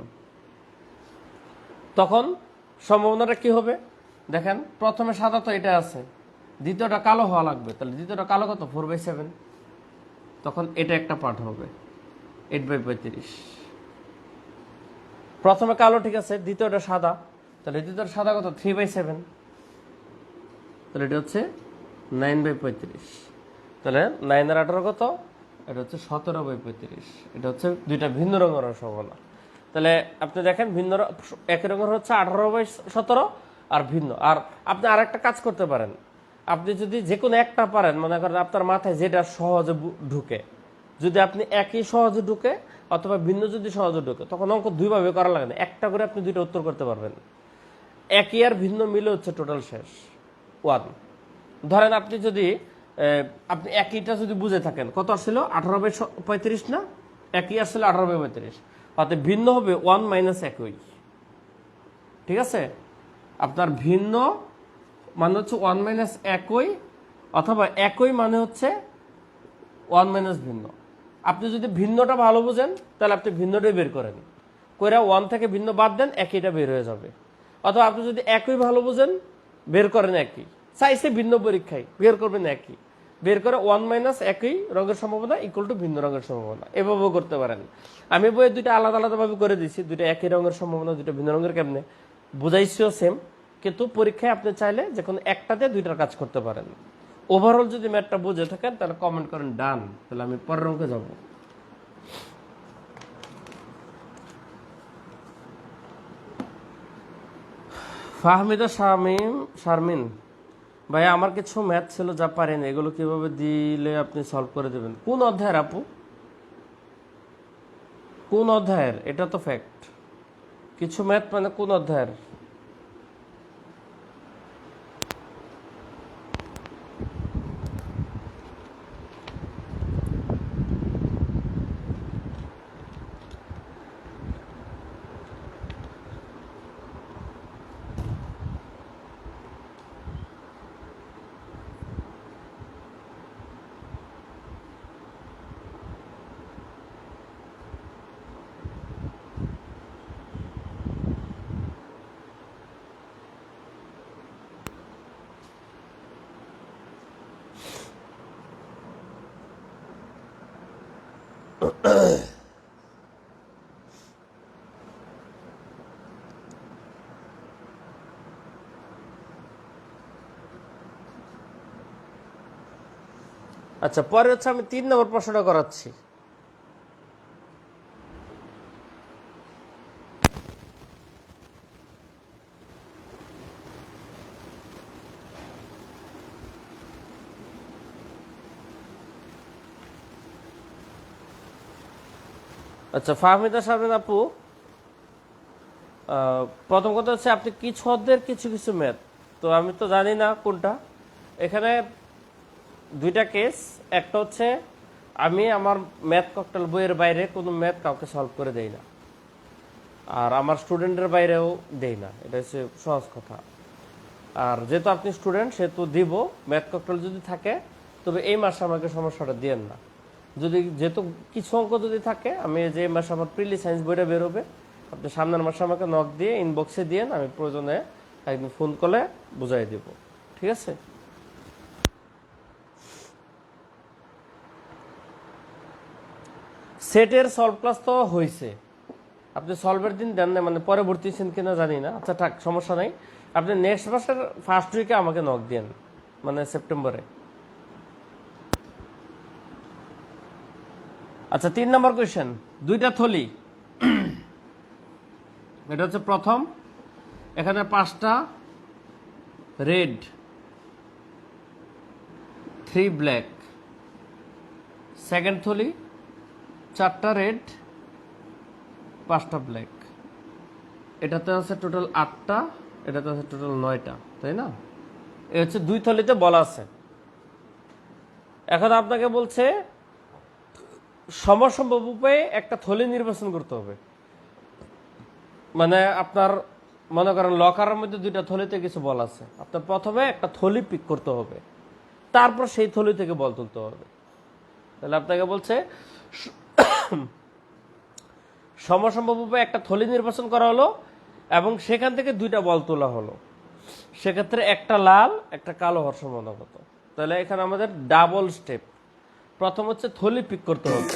তখন সম্ভাবনাটা কি হবে দেখেন, প্রথমে সাদা তো এটা আছে, দ্বিতীয়টা কালো হওয়া লাগবে। তাহলে দ্বিতীয়টা কালো কত? 4/7। তখন এটা একটা পার্ট হবে 8/35। প্রথমে কালো ঠিক আছে, দ্বিতীয়টা সাদা, তাহলে দ্বিতীয়টা সাদা কত? 3/7। তাহলে এটা হচ্ছে 9/35। তাহলে 9 আর 18 কত? এটা হচ্ছে 17/35। এটা হচ্ছে 2টা ভিন্ন রঙের সম্ভাবনা। তাহলে আপনি দেখেন ভিন্ন একই রঙের হচ্ছে 18/17 আর ভিন্ন। আর আপনি আর একটা কাজ করতে পারেন, আপনি যদি যে কোনো একটা পারেন, মনে করেন আপনার মাথায় যেটা সহজে ঢুকে, যদি আপনি একই সহজে ঢুকে অথবা ভিন্ন যদি সহজে ঢুকে, তখন অঙ্ক 2ভাবে করা লাগে না, একটা করে আপনি 2টা উত্তর করতে পারবেন। একই আর ভিন্ন মিলে হচ্ছে টোটাল শেষ 1। ধরেন আপনি যদি আপনি একইটা যদি বুঝে থাকেন, কত আসছিল? 18/35 না? একই আসছিল 18/35, অর্থাৎ ভিন্ন হবে 1 - একই। ঠিক আছে, আপনার ভিন্ন মানে হচ্ছে 1 - একই, অথবা একই মানে হচ্ছে 1 - ভিন্ন। আপনি যদি ভিন্নটা ভালো বুঝেন তাহলে আপনি ভিন্নটাই বের করেন, কইরা 1 থেকে ভিন্ন বাদ দেন, একইটা বের হয়ে যাবে। অথবা আপনি যদি একই ভালো বুঝেন, বের করেন একই, চাইছে ভিন্ন পরীক্ষায় বের করবেন একই, বের করে 1 - একই রঙের সম্ভাবনা ইকুয়াল টু ভিন্ন রঙের সম্ভাবনা, এভাবেও করতে পারেন। আমি বইয়ে 2টা আলাদা আলাদাভাবে করে দিচ্ছি, 2টা একই রঙের সম্ভাবনা, 2টা ভিন্ন রঙের কেমনে বুঝাইছিও সেম, কিন্তু পরীক্ষায় আপনি চাইলে যে কোনো একটাতে 2টার কাজ করতে পারেন। ওভারঅল যদি ম্যাথটা বুঝে থাকেন তাহলে কমেন্ট করেন ডান। তাহলে আমি পরের অঙ্কে যাব। ফাহমিদা শারমিন, ভাই আমার কিছু ম্যাথ ছিল যা পারেন, এগুলো কিভাবে দিলে আপনি সলভ করে দেবেন? কোন অধ্যায়ের আপু? কোন অধ্যায়ের? এটা তো ফ্যাক্ট। কিছু ম্যাথ মানে কোন অধ্যায়ের? আচ্ছা, পরে হচ্ছে আমি 3 নম্বর প্রশ্নটা করাচ্ছি। আচ্ছা, ফাহমিদা শারমিন আপু, প্রথম কথা হচ্ছে আপনি কি ছদের কিছু কিছু ম্যাথ, তো আমি তো জানি না কোনটা। এখানে দুইটা কেস, একটা হচ্ছে আমি আমার ম্যাথ ককটেল বইয়ের বাইরে কোনো ম্যাথ কাউকে সলভ করে দেই না, আর আমার স্টুডেন্টের বাইরেও দেই না, এটা হচ্ছে সহজ কথা। আর যেহেতু আপনি স্টুডেন্ট সেহেতু দিব, ম্যাথ ককটেল যদি থাকে তবে এই মাসে আমাকে সমস্যাটা দিয়েন না। যদি যেহেতু কিছু অঙ্ক যদি থাকে, আমি যে মাসে আমার প্রিলি সায়েন্স বইটা বেরোবে, আপনি সামনের মাসে আমাকে নক দিয়ে ইনবক্সে দিয়েন, আমি প্রয়োজনে একদিন ফোন করে বুঝাই দিব, ঠিক আছে? সেটের সলভ ক্লাস তো হয়েছে, আপনি সলভের দিন দেন না, মানে পরে ভর্তি হয়েছেন কিনা জানি না। আচ্ছা থাক, সমস্যা নাই, আপনি নেক্সট মাসের ফার্স্ট উইকে আমাকে নক দিন, মানে সেপ্টেম্বরে। আচ্ছা, 3 নম্বর কোয়েশ্চেন, দুইটা থলি, এটা হচ্ছে প্রথম, এখানে 5টা রেড 3 ব্ল্যাক। সেকেন্ড থলি 4টা রেড 5টা ব্ল্যাক। এটাতে আছে টোটাল 8টা, এটাতে আছে টোটাল 9টা, তাই না? এ হচ্ছে দুই থলিতে বলা আছে। এখন আপনাকে বলছে সমসম্ভব উপায়ে একটা থলি নির্বাচন করতে হবে। মানে আপনার মনে করেন লকারের মধ্যে দুইটা থলিতে কিছু বল আছে, আপনার প্রথমে একটা থলি পিক করতে হবে, তারপর সেই থলি থেকে বল তুলতে হবে। তাহলে আপনাকে বলছে সমসম্ভব উপায়ে একটা থলি নির্বাচন করা হলো এবং সেখান থেকে দুইটা বল তোলা হলো, সেক্ষেত্রে একটা লাল একটা কালো হওয়ার সম্ভাবনা কত? তাহলে এখানে আমাদের ডাবল স্টেপ। প্রথম হচ্ছে থলি পিক করতে হবে,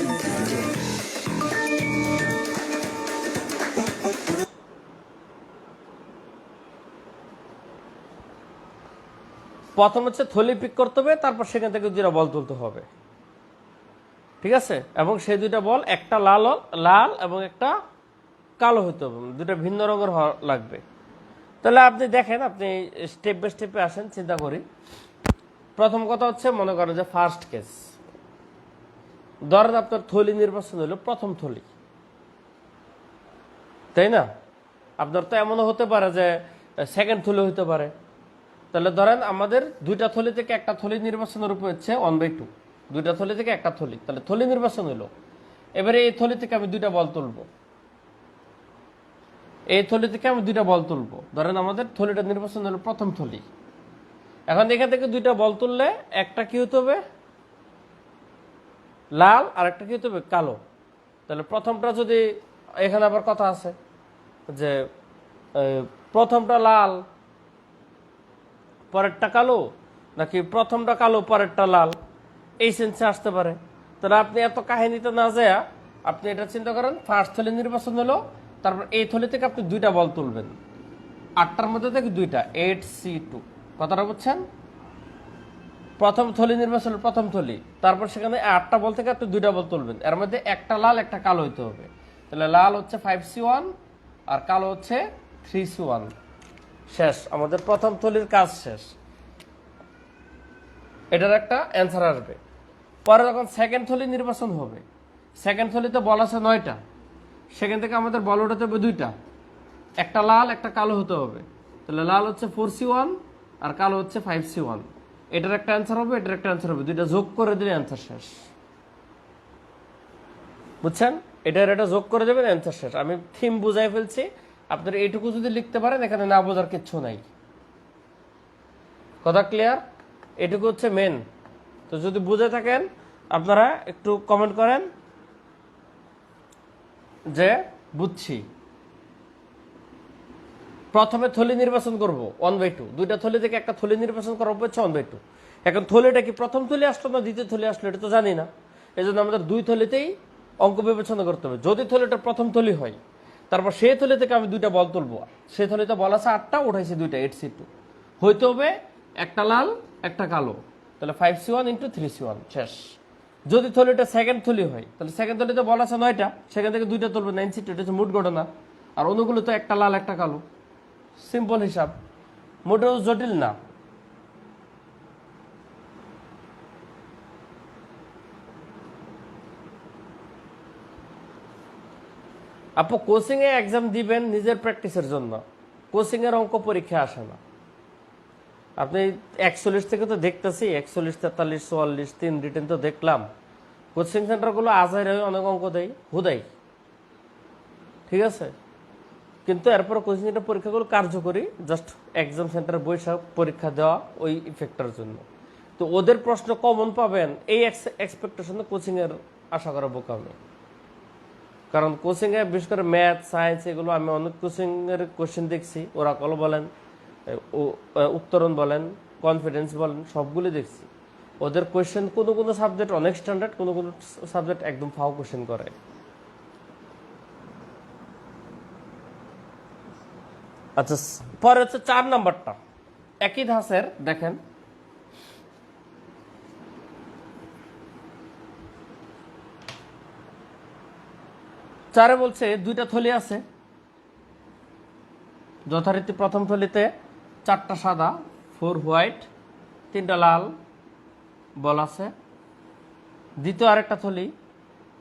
প্রথম হচ্ছে থলি পিক করতে হবে, তারপর সেখান থেকে দুইটা বল তুলতে হবে, ঠিক আছে? এবং সেই দুইটা বল, একটা লাল লাল এবং একটা কালো হতে হবে, দুটা ভিন্ন রঙের লাগবে। তাহলে আপনি দেখেন, আপনি স্টেপ বাই স্টেপে আসেন, চিন্তা করি। প্রথম কথা হচ্ছে মনে করেন যে ফার্স্ট কেস, ধরেন আপনার থলি নির্বাচন হলো প্রথম থলি, তাই না? আপনার তো এমনও হতে পারে যে সেকেন্ড থলি হতে পারে। তাহলে ধরেন আমাদের দুইটা থলি থেকে একটা থলি নির্বাচনের উপর হচ্ছে 1/2, দুইটা থলি থেকে একটা থলি, তাহলে থলি নির্বাচন হলো। এবারে এই থলি থেকে আমি দুইটা বল তুলবো, এই থলি থেকে আমি দুইটা বল তুলবো। ধরেন আমাদের থলিটা নির্বাচন হলো প্রথম থলি। এখন এখান থেকে দুইটা বল তুললে একটা কি হতে হবে লাল, আর একটা কি হতে হবে কালো। তাহলে প্রথমটা যদি, এখানে আবার কথা আছে যে প্রথমটা লাল পরেরটা কালো, নাকি প্রথমটা কালো পরেরটা লাল, এই সেন্সে আসতে পারে। তাহলে আপনি এত কাহিনীতে না যায় আপনি এটা চিন্তা করেন, ফার্স্ট থলি নির্বাচন হলো, তারপর এই থলি থেকে আপনি দুইটা বল তুলবেন, 8টার মধ্যে থেকে দুইটা 8C2, কথাটা বুঝছেন? প্রথম থলি নির্বাচন প্রথম থলি, তারপর সেখানে 8টা বল থেকে আপনি দুইটা বল তুলবেন, এর মধ্যে একটা লাল একটা কালো হইতে হবে। তাহলে লাল হচ্ছে 5C1 আর কালো হচ্ছে 3C1। শেষ, আমাদের প্রথম থলির কাজ শেষ। এটার একটা অ্যান্সার আসবে। পরে যখন সেকেন্ড থলি নির্বাচন হবে, সেকেন্ড থলিতে বল আছে 9টা, সেখান থেকে আমাদের বল উঠাতে হবে দুইটা, একটা লাল একটা কালো হতে হবে। তাহলে লাল হচ্ছে 4C1 আর কালো হচ্ছে 5C1। এটার একটা অ্যান্সার হবে, এটার একটা অ্যান্সার হবে, দুইটা যোগ করে দিলে অ্যান্সার শেষ। বুঝছেন? এটার এটা যোগ করে দেবেন, অ্যান্সার শেষ। আমি থিম বুঝাই ফেলছি, আপনারা এইটুকু যদি লিখতে পারেন, এখানে না বোঝার কিচ্ছু নাই। কথা ক্লিয়ার? এটুকু হচ্ছে মেন। তো যদি বুঝে থাকেন আপনারা একটু কমেন্ট করেন যে বুঝছি। প্রথমে থলি নির্বাচন করব 1/2, দুইটা থলি থেকে একটা থলি নির্বাচন করা হচ্ছে 1/2। এখন থলিটা কি প্রথম থলি আসলো না দ্বিতীয় থলি আসলো, এটা তো জানি না। এই জন্য আমাদের দুই থলিতেই অঙ্ক বিবেচনা করতে হবে। যদি থলিটা প্রথম থলি হয়, তারপর সেই থলি থেকে আমি দুইটা বল তুলবো, সেই থলিতে বল আছে 8টা, উঠাইছি দুইটা 8C2, হইতে হবে একটা লাল একটা কালো। তাহলে 5C1 × 3C1 শেষ। যদি থলিটা সেকেন্ড থলি হয়, তাহলে সেকেন্ড থলিতে বল আছে 9টা, সেখান থেকে দুইটা তুলবে 9C2, এটা হচ্ছে মোট ঘটনা। আর অনুগুলো তো একটা লাল একটা কালো, সিম্পল হিসাব, মোটেও জটিল না। আপু কোচিং এ এক্সাম দিবেন নিজের প্র্যাকটিসের জন্য, কোচিং এর অঙ্ক পরীক্ষা আসে না। আপনি 41 থেকে তো দেখতেছি 41, 43, 44 3 রিটেন তো দেখলাম। কোচিং সেন্টারগুলো আজহারে অনেক অঙ্ক দেয় হুদাই, ঠিক আছে, কিন্তু এরপর কোচিং সেন্টার পরীক্ষাগুলো কার্যকরী জাস্ট এক্সাম সেন্টারে বৈশাখ পরীক্ষা দেওয়া ওই ইফেক্টটার জন্য। তো ওদের প্রশ্ন কমন পাবেন এই এক্সপেকটেশনে কোচিং এর আশা করা বোকামি। কারণ কোচিং এ বিশেষ করে ম্যাথ সায়েন্স এগুলো আমি অনেক কোচিং এর কোশ্চেন দেখছি, ওরাকল বলেন, উত্তরণ বলেন, কনফিডেন্স বলেন, সবগুলো দেখছি। ওদের কোশ্চেন কোনো কোনো সাবজেক্ট অনেক স্ট্যান্ডার্ড, কোনো কোনো সাবজেক্ট একদম ফাও কোশ্চেন করে। আচ্ছা, পরে হচ্ছে 4 নাম্বারটা একই ধাঁচের, দেখেন চারে বলছে 2টা থলি আছে যথারীতি। প্রথম থলিতে 4টা সাদা, 4 হোয়াইট, 3টা লাল বল আছে। দ্বিতীয় আরেকটা থলি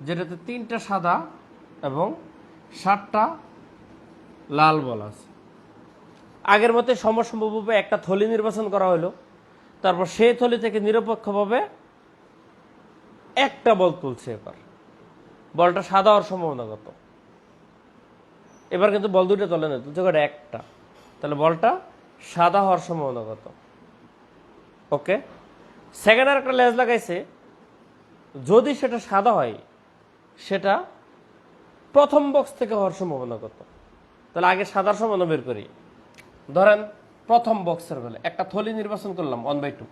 যেটাতে 3টা সাদা এবং 7টা লাল বল আছে। আগের মতে সমসম্ভবভাবে একটা থলি নির্বাচন করা হলো, তারপর সেই থলি থেকে নিরপেক্ষভাবে একটা বল তুলছে। এবার বলটা সাদা হওয়ার সম্ভাবনা কত? এবার কিন্তু বল 2টা তোলে না, তুলছে করে একটা, তাহলে বলটা সাদা হওয়ার সম্ভাবনা কত? ওকে, সেকেন্ড আর একটা লেজ লাগাইছে, যদি সেটা সাদা হয় সেটা প্রথম বক্স থেকে হওয়ার সম্ভাবনা কত? তাহলে আগে সাদার সম্ভাবনা বের করি। ধরেন প্রথম বক্সের বেলা একটা থলি নির্বাচন করলাম 1/2,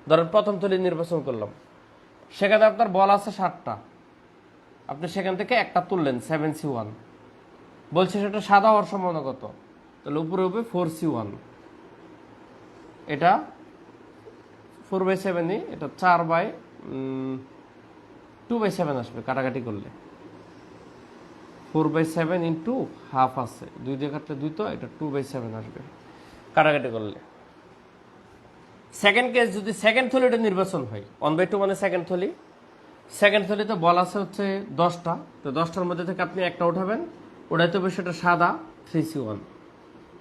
ধরেন প্রথম থলি নির্বাচন করলাম, সেখানে আপনার বল আছে 7টা, আপনি সেখান থেকে একটা তুললেন 7C1, বলছে সেটা সাদা হওয়ার সম্ভাবনা কত? তাহলে উপরে হবে 4C1, এটা 4/7, এটা 2/7 আসবে কাটাকাটি করলে। 4/7 ইন্টু হাফ আছে, 2 দিয়ে কাটলে 2, তো এটা 2/7 আসবে কাটাকাটি করলে। সেকেন্ড কেস, যদি সেকেন্ড থলিটা নির্বাচন হয়, 1/2 মানে সেকেন্ড থলি, সেকেন্ড থলিতে বল আছে হচ্ছে 10টা, তো 10টার মধ্যে থেকে আপনি একটা উঠাবেন, ওটাইতে হবে সেটা সাদা 3C1,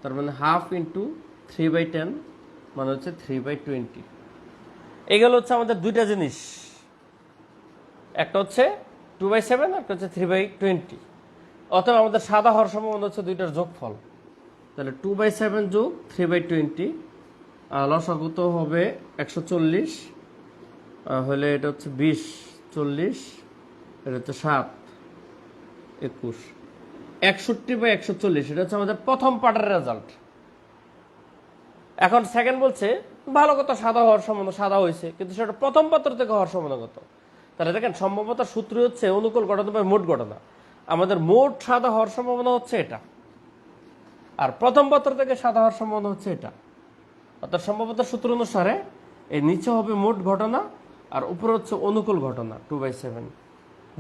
তার মানে হাফ ইন্টু 3/10 মানে হচ্ছে 3/20। এগুলো হচ্ছে আমাদের 2টা জিনিস, একটা হচ্ছে 2/7, একটা হচ্ছে 3/20। অথবা আমাদের সাদা হওয়ার সম্ভাবনা হচ্ছে 2টার যোগফল, তাহলে 2/7 যোগ 3/20, লসাগু তো হবে 140, হলে এটা হচ্ছে 20, 40, এটা হচ্ছে 7, 21, 61/140। এটা হচ্ছে আমাদের প্রথম পার্টের রেজাল্ট। এখন সেকেন্ড বলছে ভালো কথা, সাদা হওয়ার সম্ভাবনা সাদা হয়েছে, কিন্তু সেটা প্রথম পাত্র থেকে হওয়ার সম্ভাবনা কত? তাহলে দেখেন সম্ভাব্যতার সূত্র হচ্ছে অনুকূল ঘটনা বা মোট ঘটনা। আমাদের মোট সাদা হওয়ার সম্ভাবনা হচ্ছে এটা, আর প্রথম পাত্র থেকে সাদা হওয়ার সম্ভাবনা হচ্ছে এটা। অর্থাৎ সম্ভাব্যতার সূত্র অনুসারে এই নিচে হবে মোট ঘটনা আর উপরে হচ্ছে অনুকূল ঘটনা 2/7।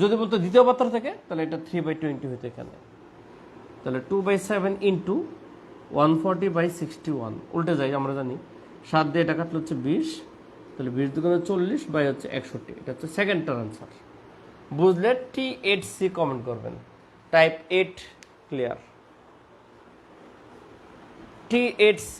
যদি বলতো দ্বিতীয় পাত্র থেকে, তাহলে এটা 3/20 হইতো এখানে। তাহলে 2/7 ইন্টু 140/61, উল্টে যাই, আমরা জানি 7 দিয়ে এটা কাটলে হচ্ছে 20, তাহলে 20 দুগুণে 40 বাই হচ্ছে 61। এটা হচ্ছে সেকেন্ডটার আনসার। বুঝলে T8C কমেন্ট করবেন। Type 8 clear. T8C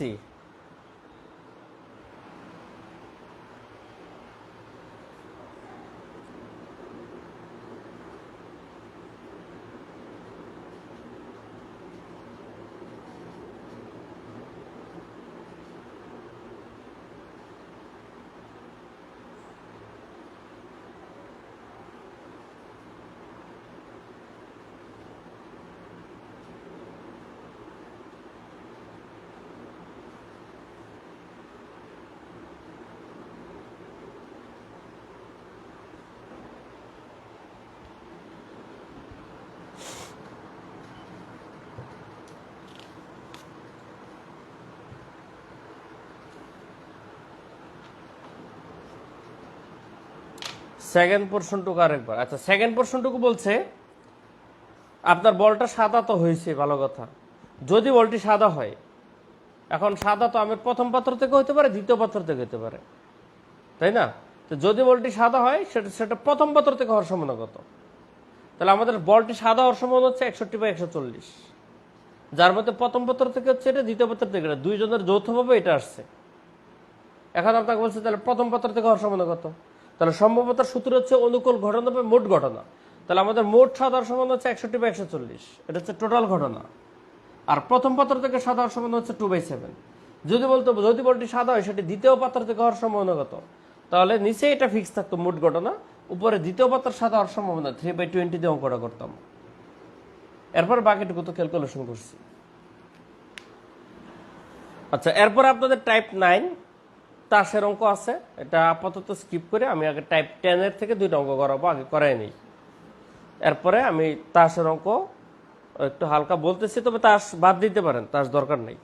সেকেন্ড পোর্শনটুকু আরেকবার। আচ্ছা, সেকেন্ড পোর্শনটুকু বলছে আপনার বলটা সাদা তো হয়েছে, ভালো কথা। যদি বলটি সাদা হয়, এখন সাদা তো আমার প্রথম পাত্র থেকে হতে পারে, দ্বিতীয় পাত্র থেকে হতে পারে, তাই না? তো যদি বলটি সাদা হয় সেটা প্রথম পাত্র থেকে হওয়ার সম্ভাবনা কত? তাহলে আমাদের বলটি সাদা হওয়ার সম্ভাবনা হচ্ছে 61/140, যার মধ্যে প্রথম পত্র থেকে হচ্ছে এটা, দ্বিতীয় পত্র থেকে এটা, দুইজনের যৌথভাবে এটা আসছে। এখন আপনাকে বলছে তাহলে প্রথম পত্র থেকে হওয়ার সম্ভাবনা কত? তাহলে সম্ভাব্যতার সূত্র হচ্ছে অনুকূল ঘটনা বা মোট ঘটনা। তাহলে আমাদের মোট সাদা হওয়ার সম্ভাবনা হচ্ছে 61/140, এটা হচ্ছে টোটাল ঘটনা। আর প্রথম পত্র থেকে সাদা হওয়ার সম্ভাবনা হচ্ছে 2/7। যদি বলতো যদি বলটি সাদা হয় সেটি দ্বিতীয় পাত্র থেকে হওয়ার সম্ভাবনা কত, তাহলে নিচে এটা ফিক্স থাকতো মোট ঘটনা, উপরে দ্বিতীয় পাত্র সাদা হওয়ার সম্ভাবনা 3/20 দিয়ে অঙ্কটা করতাম। এরপর বাকিটুকু তো ক্যালকুলেশন করছি। আচ্ছা, এরপর আপনাদের টাইপ 9 তাসের অঙ্ক আছে, এটা আপাতত স্কিপ করে আমি আগে টাইপ 10 থেকে 2টা অঙ্ক করাবো, আগে করাই নেই। এরপরে আমি তাসের অঙ্ক একটু হালকা বলতেছি, তবে তাস বাদ দিতে পারেন, তাস দরকার নেই,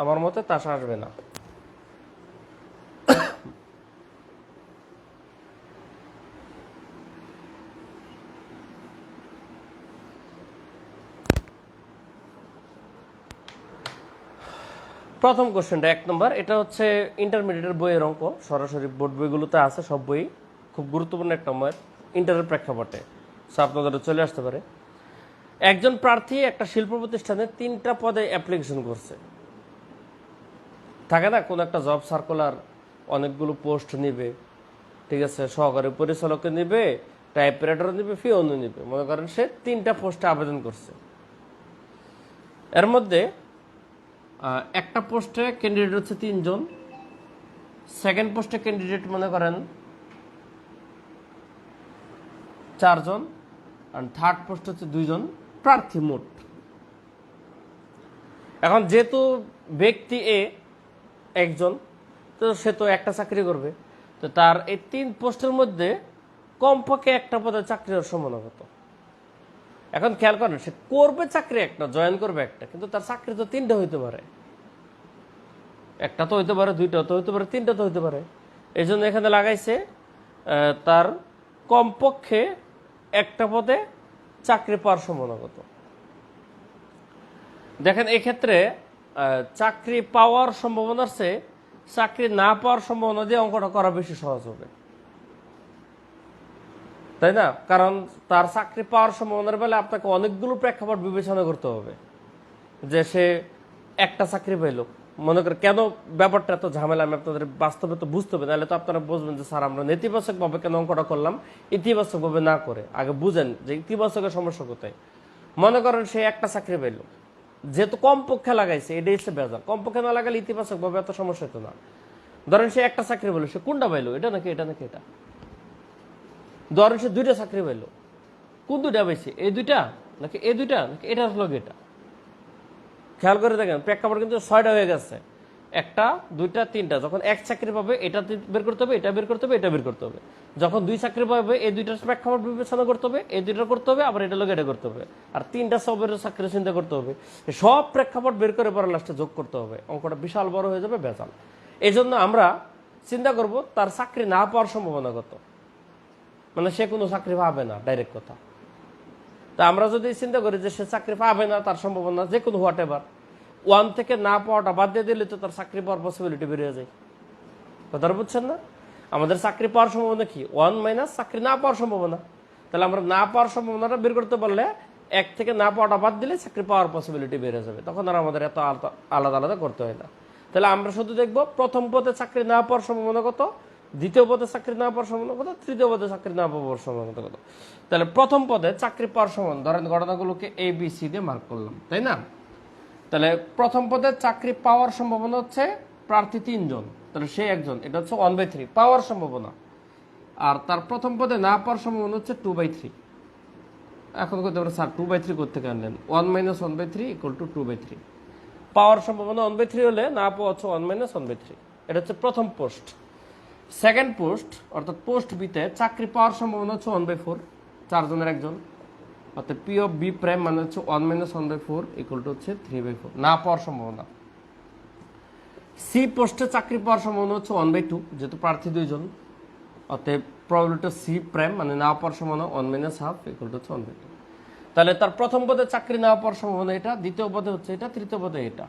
আমার মতে তাস আসবে না। প্রথম কোশ্চেনটা 1 নম্বর, এটা হচ্ছে ইন্টারমিডিয়েটের বইয়ের অঙ্ক, সরাসরি বোর্ড বইগুলোতে আছে সব বই, খুব গুরুত্বপূর্ণ একটা নম্বর ইন্টারের প্রেক্ষাপটে, সো আপনাদের চলে আসতে পারে। একজন প্রার্থী একটা শিল্প প্রতিষ্ঠানে 3টা পদে অ্যাপ্লিকেশন করছে। থাকে না কোন একটা জব সার্কুলার অনেকগুলো পোস্ট নিবে, ঠিক আছে, সহকারী পরিচালকে নিবে, টাইপরাইটারও নিবে, ফিওনও নিবে। মনে করেন সে 3টা পোস্টে আবেদন করছে। এর মধ্যে একটা পোস্টে ক্যান্ডিডেট হচ্ছে 3 জন, সেকেন্ড পোস্টে ক্যান্ডিডেট মনে করেন 4 জন, আর থার্ড পোস্ট হচ্ছে 2 জন প্রার্থী মোট। এখন যেহেতু ব্যক্তি এ একজন, তো সে তো একটা চাকরি করবে, তো তার এই 3 পোস্টের মধ্যে কমপক্ষে একটা পদে চাকরি হওয়ার সম্ভাবনা কত? এখন খেয়াল করেন, সে করবে চাকরি একটা, জয়েন করবে একটা, কিন্তু তার চাকরি তো 3টা হইতে পারে, একটা তো হইতে পারে, 2টা তো হইতে পারে, 3টা তো হইতে পারে। এই জন্য এখানে লাগাইছে তার কমপক্ষে একটা পদে চাকরি পাওয়ার সম্ভাবনা কত। দেখেন এক্ষেত্রে চাকরি পাওয়ার সম্ভাবনার চেয়ে চাকরি না পাওয়ার সম্ভাবনা দিয়ে অঙ্কটা করা বেশি সহজ হবে, তাই না? কারণ তার চাকরি পাওয়ার সম্ভাবনার বেলা আপনাকে অনেকগুলো প্রেক্ষাপট বিবেচনা করতে হবে, যে সে একটা চাকরি পাইল। মনে করে কেন ব্যাপারটা এত ঝামেলা, আমি আপনাদের বাস্তবে তো বুঝতে হবে, নাহলে তো আপনারা বুঝবেন যে স্যার আমরা নেতিবাচকভাবে কেন অঙ্কটা করলাম, ইতিবাচকভাবে না করে আগে বুঝেন যে ইতিবাচকের সমস্যা কোথায়। মনে করেন সে একটা চাকরি পাইল, যেহেতু কমপক্ষে লাগাইছে, এটাই হচ্ছে বেজার। কমপক্ষে না লাগালে ইতিবাচকভাবে এত সমস্যা হতো না। ধরেন সে একটা চাকরি পাইল, সে কোনটা পাইলো, এটা নাকি এটা নাকি এটা। ধরেন সে 2টা চাকরি পাইলো, কোন 2টা পাইছে, এই 2টা নাকি এই 2টা নাকি এটা হলো এটা। খেয়াল করে দেখেন প্রেক্ষাপট কিন্তু 6টা হয়ে গেছে, 1টা 2টা 3টা। যখন এক চাকরি পাবে এটা বের করতে হবে, এটা বের করতে হবে, এটা বের করতে হবে। যখন 2 চাকরি পাবে এই 2টার প্রেক্ষাপট বিবেচনা করতে হবে, এই 2টা করতে হবে, আবার এটা লোক এটা করতে হবে, আর 3টা সবের চাকরি চিন্তা করতে হবে। সব প্রেক্ষাপট বের করে পরে লাস্টে যোগ করতে হবে, অঙ্কটা বিশাল বড় হয়ে যাবে, বেজাল। এই জন্য আমরা চিন্তা করব তার চাকরি না পাওয়ার সম্ভাবনা কত, মানে সে কোনো চাকরি পাবে না, ডাইরেক্ট কথা। তা আমরা যদি চিন্তা করি যে সে চাকরি পাবে না, তার সম্ভাবনা যে কোনো হোয়াট এভার, 1 থেকে না পাওয়াটা বাদ দিয়ে দিলে তো তার চাকরি পাওয়ার পসিবিলিটি বেড়ে যায়। কথাটা বুঝছেন না? আমাদের চাকরি পাওয়ার সম্ভাবনা কি, 1 মাইনাস চাকরি না পাওয়ার সম্ভাবনা। তাহলে আমরা না পাওয়ার সম্ভাবনাটা বের করতে পারলে 1 থেকে না পাওয়াটা বাদ দিলে চাকরি পাওয়ার পসিবিলিটি বেড়ে যাবে, তখন আর আমাদের এত আলাদা আলাদা করতে হয় না। তাহলে আমরা শুধু দেখবো প্রথম পদে চাকরি না পাওয়ার সম্ভাবনা কত, দ্বিতীয় পদে চাকরি না পাওয়ার সম্ভাবনা কত, তৃতীয় পদে চাকরি না পাওয়ার সম্ভাবনা কত। তাহলে প্রথম পদে চাকরি পাওয়ার সম্ভাবনা, ধরেন ঘটনাগুলোকে ABC দিয়ে মার্ক করলাম, তাই না? তাহলে প্রথম পদে চাকরি পাওয়ার সম্ভাবনা হচ্ছে প্রার্থী 3 জন, তাহলে সে একজন, এটা হচ্ছে 1/3 পাওয়ার সম্ভাবনা। আর তার প্রথম পদে না পাওয়ার সম্ভাবনা হচ্ছে 2/3। এখন করতে পারে স্যার 2/3 করতে আনলেন, 1 - 1/3 = 2/3। পাওয়ার সম্ভাবনা 1/3 হলে না পাওয়া হচ্ছে 1 - 1/3। এটা হচ্ছে প্রথম পোস্ট। সেকেন্ড পোস্ট অর্থাৎ পোস্ট বিতে চাকরি পাওয়ার সম্ভাবনা হচ্ছে 1/4, 4 জনের একজন, অর্থাৎ P of B প্রাইম মানে হচ্ছে 1 - 1/4 = হচ্ছে 3/4 না পাওয়ার সম্ভাবনা। সি পোস্টে চাকরি পাওয়ার সম্ভাবনা হচ্ছে 1/2, যেহেতু প্রার্থী 2 জন, অতএব প্রবাবিলিটি সি প্রাইম মানে না পাওয়ার সম্ভাবনা 1 - 1/2 = হচ্ছে 1/2। তাহলে তার প্রথম পদে চাকরি না পাওয়ার সম্ভাবনা এটা, দ্বিতীয় পদে হচ্ছে এটা, তৃতীয় পদে এটা।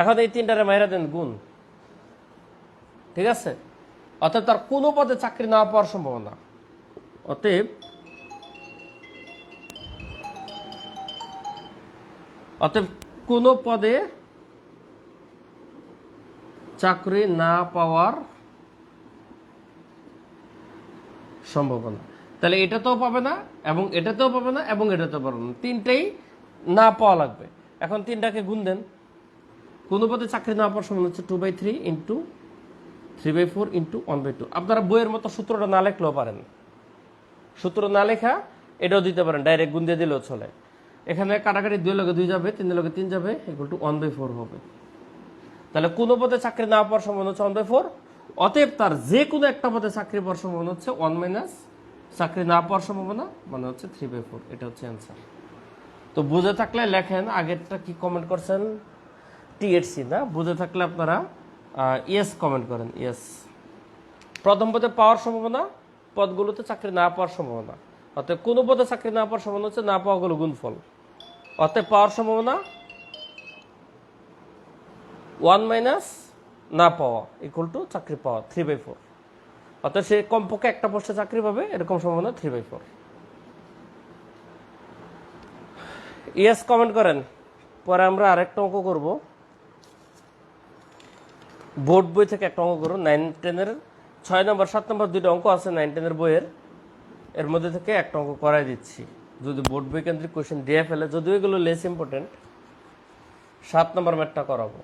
এখন এই 3টারে মাইরা দেন গুণ, ঠিক আছে? অতএব তার কোনো পদে চাকরি না পাওয়ার সম্ভাবনা, অতএব অতএব কোনো পদে চাকরি না পাওয়ার সম্ভাবনা। তাহলে এটাতেও পাবে না, এবং এটাতেও পাবে না, এবং এটাতেও পাবে না, তিনটেই না পাওয়া লাগবে। এখন তিনটাকে গুণ দেন। কোনো পদে চাকরি না পাওয়ার সমান হচ্ছে 2/3 ইন্টু 3/4 ইন্টু 1/2। আপনারা বইয়ের মতো সূত্রটা না লেখলেও পারেন, সূত্র না লেখা এটাও দিতে পারেন, ডাইরেক্ট গুণ দিয়ে দিলেও চলে। এখানে কাটাকাটি 2 লগে 2 যাবে, 3 লগে 3 যাবে, ইকুয়াল টু 1/4 হবে। তাহলে কোনো পদে চাকরি না পাওয়ার সম্ভাবনা হচ্ছে 1/4। অতএব তার যে কোনো একটা পদে চাকরি পাওয়ার সম্ভাবনা হচ্ছে 1 মাইনাস চাকরি না পাওয়ার সম্ভাবনা, মানে হচ্ছে 3/4। এটা হচ্ছে অ্যান্সার। তো বুঝে থাকলে লেখেন, আগেরটা কি কমেন্ট করছেন, টিএসসি না, বুঝে থাকলে আপনারা ইয়েস কমেন্ট করেন, ইয়েস। প্রথম পদে পাওয়ার সম্ভাবনা, পদগুলোতে চাকরি না পাওয়ার সম্ভাবনা। অতএব কোনো পদে চাকরি না পাওয়ার সম্ভাবনা হচ্ছে না পাওয়াগুলো গুণফল। অতএব পাওয়ার সম্ভাবনা 1 মাইনাস না পাওয়া ইকুয়াল টু চাকরি পাওয়া 3/4। অর্থাৎ সে কমপক্ষে একটা পোস্টে চাকরি পাবে, এরকম সম্ভাবনা 3/4। ইয়েস কমেন্ট করেন। পরে আমরা আরেকটা অঙ্ক করব, বোর্ড বই থেকে একটা অঙ্ক করব। 9-10-এর 6 নম্বর 7 নম্বর দুইটা অঙ্ক আছে 9-10-এর বইয়ের, এর মধ্যে থেকে একটা অঙ্ক করাই দিচ্ছি। যদি বোর্ড বই কেন্দ্রিক কোয়েশ্চেন দিয়ে ফেলে, যদিও এগুলো লেস ইম্পর্টেন্ট, 7 নম্বর ম্যাথটা করাবো।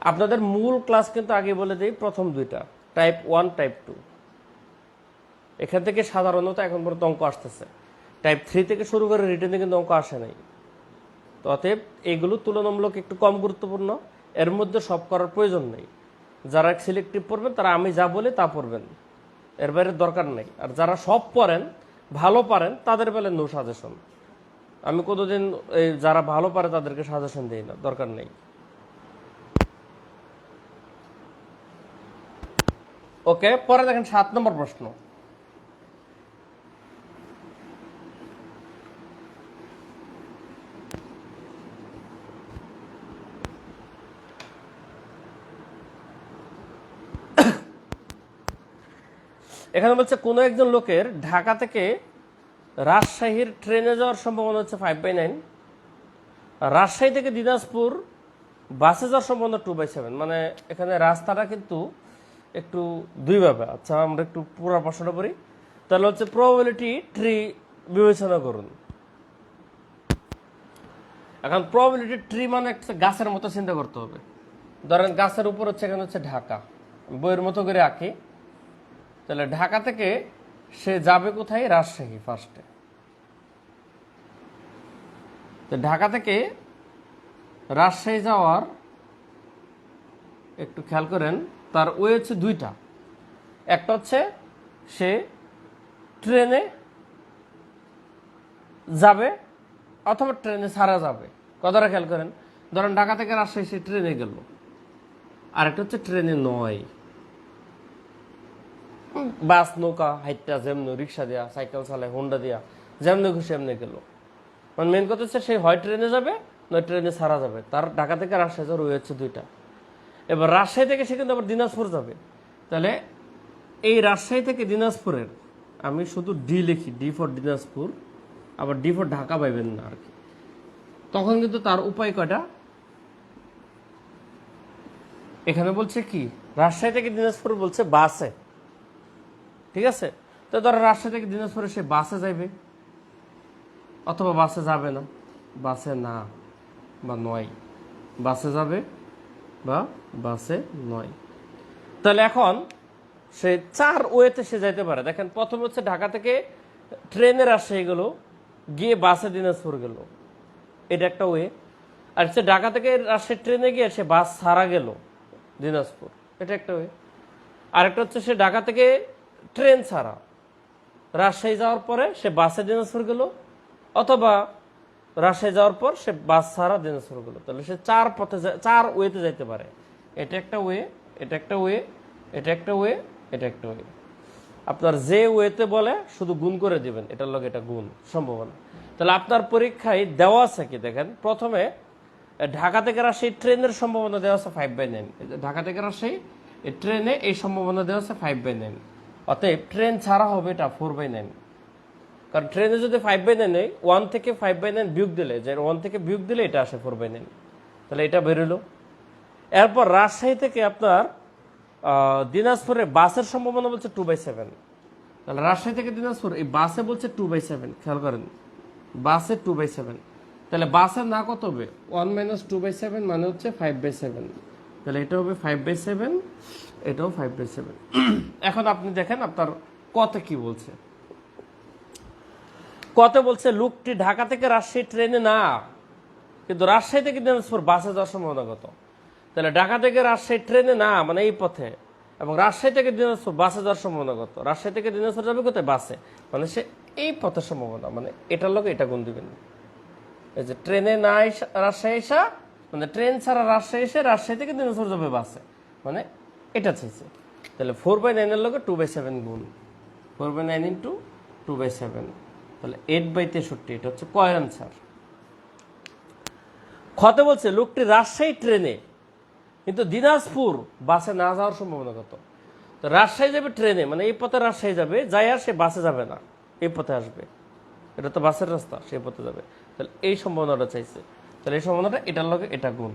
আপনাদের মূল ক্লাস কিন্তু আগে বলে দিই, প্রথম দুইটা টাইপ 1 টাইপ 2, এখান থেকে সাধারণত এখন পর্যন্ত অঙ্ক আসতেছে। টাইপ 3 থেকে শুরু করে রিটেনে কিন্তু অঙ্ক আসে নাই। তো অতএব এগুলো তুলনামূলক একটু কম গুরুত্বপূর্ণ, এর মধ্যে সব করার প্রয়োজন নেই। যারা সিলেক্টিভ পড়বেন তারা আমি যা বলি তা পড়বেন, এর বাইরে দরকার নেই। আর যারা সব পড়েন, ভালো পারেন, তাদের বেলায় নো সাজেশন। আমি কোনোদিন এই যারা ভালো পারে তাদেরকে সাজেশন দিই না, দরকার নেই। ওকে, পরে দেখেন 7 নম্বর প্রশ্ন। এখানে বলছে কোনো একজন লোকের ঢাকা থেকে রাজশাহীর ট্রেনে যাওয়ার সম্ভাবনা হচ্ছে 5/9, রাজশাহী থেকে দিনাজপুর বাসে যাওয়ার সম্ভাবনা 2/7। মানে এখানে রাস্তাটা কিন্তু একটু দুইভাবে। আচ্ছা, আমরা একটু পুরো প্রশ্নটা করি। তাহলে হচ্ছে প্রবাবিলিটি ট্রি বিবেচনা করুন। এখন প্রবাবিলিটি ট্রি মানে একটা গাছের মতো চিন্তা করতে হবে। ধরেন গাছের উপর হচ্ছে, এখানে হচ্ছে ঢাকা, বইয়ের মতো করে আঁকি। তাহলে ঢাকা থেকে সে যাবে কোথায়? রাজশাহী ফার্স্টে। তো ঢাকা থেকে রাজশাহী যাওয়ার, একটু খেয়াল করেন, তার ওয়ে হচ্ছে দুইটা। একটা হচ্ছে সে ট্রেনে যাবে অথবা ট্রেনে ছাড়া যাবে। কথাটা খেয়াল করেন, ধরেন ঢাকা থেকে রাজশাহী সে ট্রেনে গেল। আরেকটা হচ্ছে ট্রেনে নয়, বাস, নৌকা, হাইটটা, যেমনি রিক্সা দিয়া, সাইকেল চালায়, হোন্ডা দিয়া, যেমনি খুশি এমনি গেল। মানে মেন কথা হচ্ছে সে হয় ট্রেনে যাবে, নয় ট্রেনে ছাড়া যাবে। তার ঢাকা থেকে রাজশাহী যাওয়ার ওয়ে হচ্ছে দুইটা। এবার রাজশাহী থেকে সে কিন্তু আবার দিনাজপুর যাবে। তাহলে এই রাজশাহী থেকে দিনাজপুরের, আমি শুধু ডি লিখি, ডি ফর দিনাজপুর, আবার ডি ফর ঢাকা পাইবেন না আর কি। তখন কিন্তু তার উপায় কয়টা? এখানে বলছে কি, রাজশাহী থেকে দিনাজপুর বলছে বাসে, ঠিক আছে। তো ধরো রাজশাহী থেকে দিনাজপুরে সে বাসে যাবে, অথবা বাসে যাবে না, বাসে না বা নয়, বাসে যাবে বা বাসে নয়। তাহলে এখন সে 4 ওয়েতে সে যাইতে পারে। দেখেন, প্রথম হচ্ছে ঢাকা থেকে ট্রেনে রাজশাহী গেল, গিয়ে বাসে দিনাজপুর গেল, এটা একটা ওয়ে। আর সে ঢাকা থেকে রাজশাহী ট্রেনে গিয়ে সে বাস ছাড়া গেল দিনাজপুর, এটা একটা ওয়ে। আরেকটা হচ্ছে সে ঢাকা থেকে ট্রেন ছাড়া রাজশাহী যাওয়ার পরে সে বাসে দিনাজপুর গেল, অথবা রাজশাহী যাওয়ার পর সে বাস ছাড়া দিনাজপুর গেল। তাহলে সে 4 ওয়েতে যাইতে পারে। এটা একটা ওয়ে, এটা একটা ওয়ে, এটা একটা ওয়ে, এটা একটা ওয়ে। আপনার যে ওয়েতে বলে শুধু গুণ করে দিবেন, এটার লগে এটা গুণ সম্ভাবনা। তাহলে আপনার পরীক্ষায় দেওয়া আছে কি, দেখেন, প্রথমে ঢাকা থেকে রাজশাহী ট্রেনের সম্ভাবনা দেওয়া আছে 5/9। ঢাকা থেকে রাজশাহী এই ট্রেনে এই সম্ভাবনা দেওয়া আছে 5/9। অতএব ট্রেন ছাড়া হবে এটা 4/9। কারণ ট্রেনে যদি 5/9 নেই, 1 থেকে 5/9 বিয়োগ দিলে, যে 1 থেকে বিয়োগ দিলে এটা আসে 4/9, তাহলে এটা বেরোলো। এরপর রাজশাহী থেকে আপনার দিনাজপুরে বাসের সম্ভাবনা বলছে 2/7, তাহলে রাজশাহী থেকে দিনাজপুর এই বাসে বলছে 2/7, খেয়াল করেন বাসে 2/7, তাহলে বাসের না কত হবে 1 - 2/7 মানে হচ্ছে 5/7, তাহলে এটা হবে 5/7, এটাও 5/7। এখন আপনি দেখেন আপনার কত কি বলছে। কত বলছে লোকটি ঢাকা থেকে রাজশাহী ট্রেনে না, কিন্তু রাজশাহী থেকে দিনাজপুর বাসে যাওয়ার সম্ভাবনা কত, তাহলে ঢাকা থেকে রাজশাহী ট্রেনে না মানে এই পথে, এবং রাজশাহী থেকে দিনাজপুর বাসে যাওয়ার সম্ভাবনা কত, রাজশাহী থেকে দিনাজপুর যাবে কোথায় বাসে, মানে সে এই পথের সম্ভাবনা, মানে এটার লোক এটা গুণ দিবেন। এই যে ট্রেনে না রাজশাহী এসা মানে ট্রেন ছাড়া রাজশাহী এসে রাজশাহী থেকে দিনাজপুর যাবে বাসে, মানে এটা চাইছে। তাহলে 4/9 এর লোকে 2/7 গুণ, 4/9 × 2/7, তাহলে 8/63, এটা হচ্ছে কয়ের আনসার। খতে বলছে লোকটি রাজশাহী ট্রেনে কিন্তু দিনাজপুর বাসে না যাওয়ার সম্ভাবনা কত, তো রাজশাহী যাবে ট্রেনে মানে এই পথে রাজশাহী যাবে, যাই আর সে বাসে যাবে না, এই পথে আসবে, এটা তো বাসের রাস্তা, সেই পথে যাবে, তাহলে এই সম্ভাবনাটা চাইছে। তাহলে এই সম্ভাবনাটা এটার লগে এটা গুণ,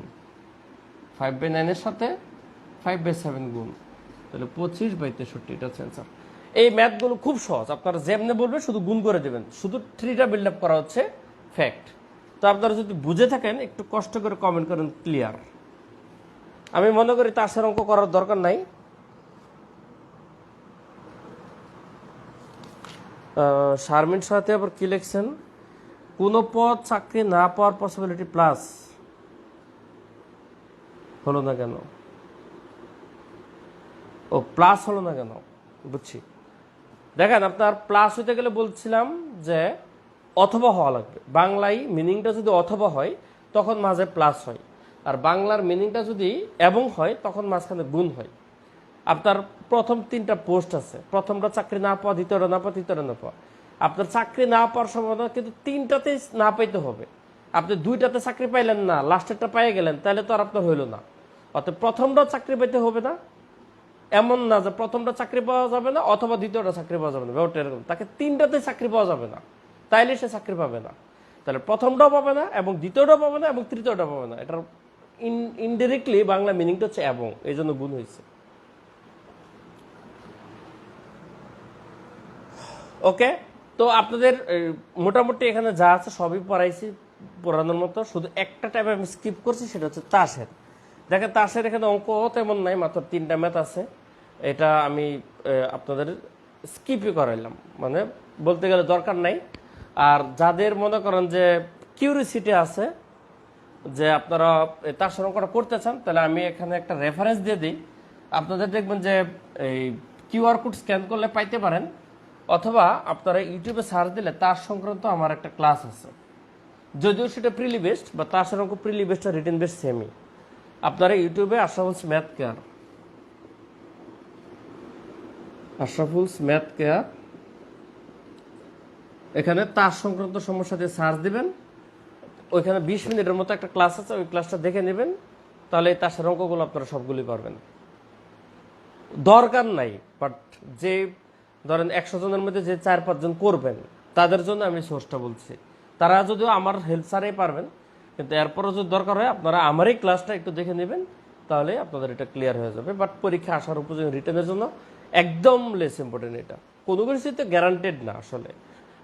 5/9 এর সাথে 5/7 গুণ, তাহলে 25/63, এটা হচ্ছে অ্যান্সার। এই ম্যাথগুলো খুব সহজ, আপনারা যেমনি বলবেন শুধু গুণ করে দেবেন, শুধু 3টা বিল্ড আপ করা হচ্ছে ফ্যাক্ট। তো আপনারা যদি বুঝে থাকেন একটু কষ্ট করে কমেন্ট করেন ক্লিয়ার। আমি মনে করি তাসের অঙ্ক করার দরকার নাই। শারমিন সাথে আবার কি লিখছেন, কোনো পদ চাকরি না পাওয়ার পসিবিলিটি প্লাস হলো না কেন, ও প্লাস হলো না কেন, বুঝছি। দেখেন আপনার প্লাস হইতে গেলে বলছিলাম যে অথবা হওয়া লাগবে, বাংলায় মিনিংটা যদি অথবা হয় তখন মাঝে প্লাস হয়, আর বাংলার মিনিংটা যদি এবং হয় তখন মাঝখানে গুণ হয়। আপনার প্রথম 3টা পোস্ট আছে, প্রথমটা চাকরি না পাওয়া, দ্বিতীয়টা না পাওয়া, তৃতীয়টা না পাওয়া। আপনার চাকরি না পাওয়ার সম্ভাবনা কিন্তু 3টাতেই না পাইতে হবে। আপনি 2টাতে চাকরি পাইলেন না, লাস্টেরটা পাইয়ে গেলেন, তাহলে তো আর আপনার হইল না। অর্থাৎ প্রথমটা চাকরি পাইতে হবে না, এমন না যে প্রথমটা চাকরি পাওয়া যাবে না অথবা দ্বিতীয়টা চাকরি পাওয়া যাবে না, ব্যাপারটা এরকম। তাকে 3টাতে চাকরি পাওয়া যাবে না, তাইলে সে চাকরি পাবে না। তাহলে প্রথমটাও পাবে না এবং দ্বিতীয়টাও পাবে না এবং তৃতীয়টা পাবে না। এটার ইনডিরেক্টলি বাংলা মিনিংটা হচ্ছে এবং, এই জন্য গুণ হয়েছে। ওকে, তো আপনাদের মোটামুটি এখানে যা আছে সবই পড়াইছি পড়ানোর মতো, শুধু একটা টাইপ আমি স্কিপ করছি, সেটা হচ্ছে তাসের। দেখেন তাসের এখানে অঙ্ক তেমন নাই, মাত্র 3টা ম্যাথ আছে, এটা আমি আপনাদের স্কিপই করাইলাম, মানে বলতে গেলে দরকার নাই। আর যাদের মনে করেন যে কিউরিসিটি আছে যে আপনারা তাসের অঙ্কটা করতে চান, তাহলে আমি এখানে একটা রেফারেন্স দিয়ে দিই। আপনাদের দেখবেন যে এই QR কোড স্ক্যান করলে পাইতে পারেন, অথবা আপনারা ইউটিউবে সার্চ দিলে তার সংক্রান্ত আমার একটা ক্লাস আছে, যদিও সেটা প্রিলি বেস্ট বা তাসের অঙ্ক প্রিলি বেস্ট আর রিটেন বেস্ট সেমই। আপনারা ইউটিউবে আশরাফুলস ম্যাথ কেয়ার, আশরাফুলস ম্যাথ কেয়ার, এখানে তার সংক্রান্ত সমস্যা দিয়ে সার্চ দিবেন, ওইখানে 20 মিনিটের মতো একটা ক্লাস আছে, ওই ক্লাসটা দেখে নেবেন, তাহলে এই তাসের অঙ্কগুলো আপনারা সবগুলি পারবেন। দরকার নাই, বাট যে ধরেন 100 জনের মধ্যে যে 4-5 জন করবেন তাদের জন্য আমি সোর্সটা বলছি। তারা যদিও আমার হেল্প ছাড়াই পারবেন, কিন্তু এরপরও যদি দরকার হয় আপনারা আমার এই ক্লাসটা একটু দেখে নেবেন, তাহলে আপনাদের এটা ক্লিয়ার হয়ে যাবে। বাট পরীক্ষা আসার উপযোগী রিটেনের জন্য একদম লেস ইম্পর্টেন্ট, এটা কোনো কিছুতে গ্যারান্টেড না, আসলে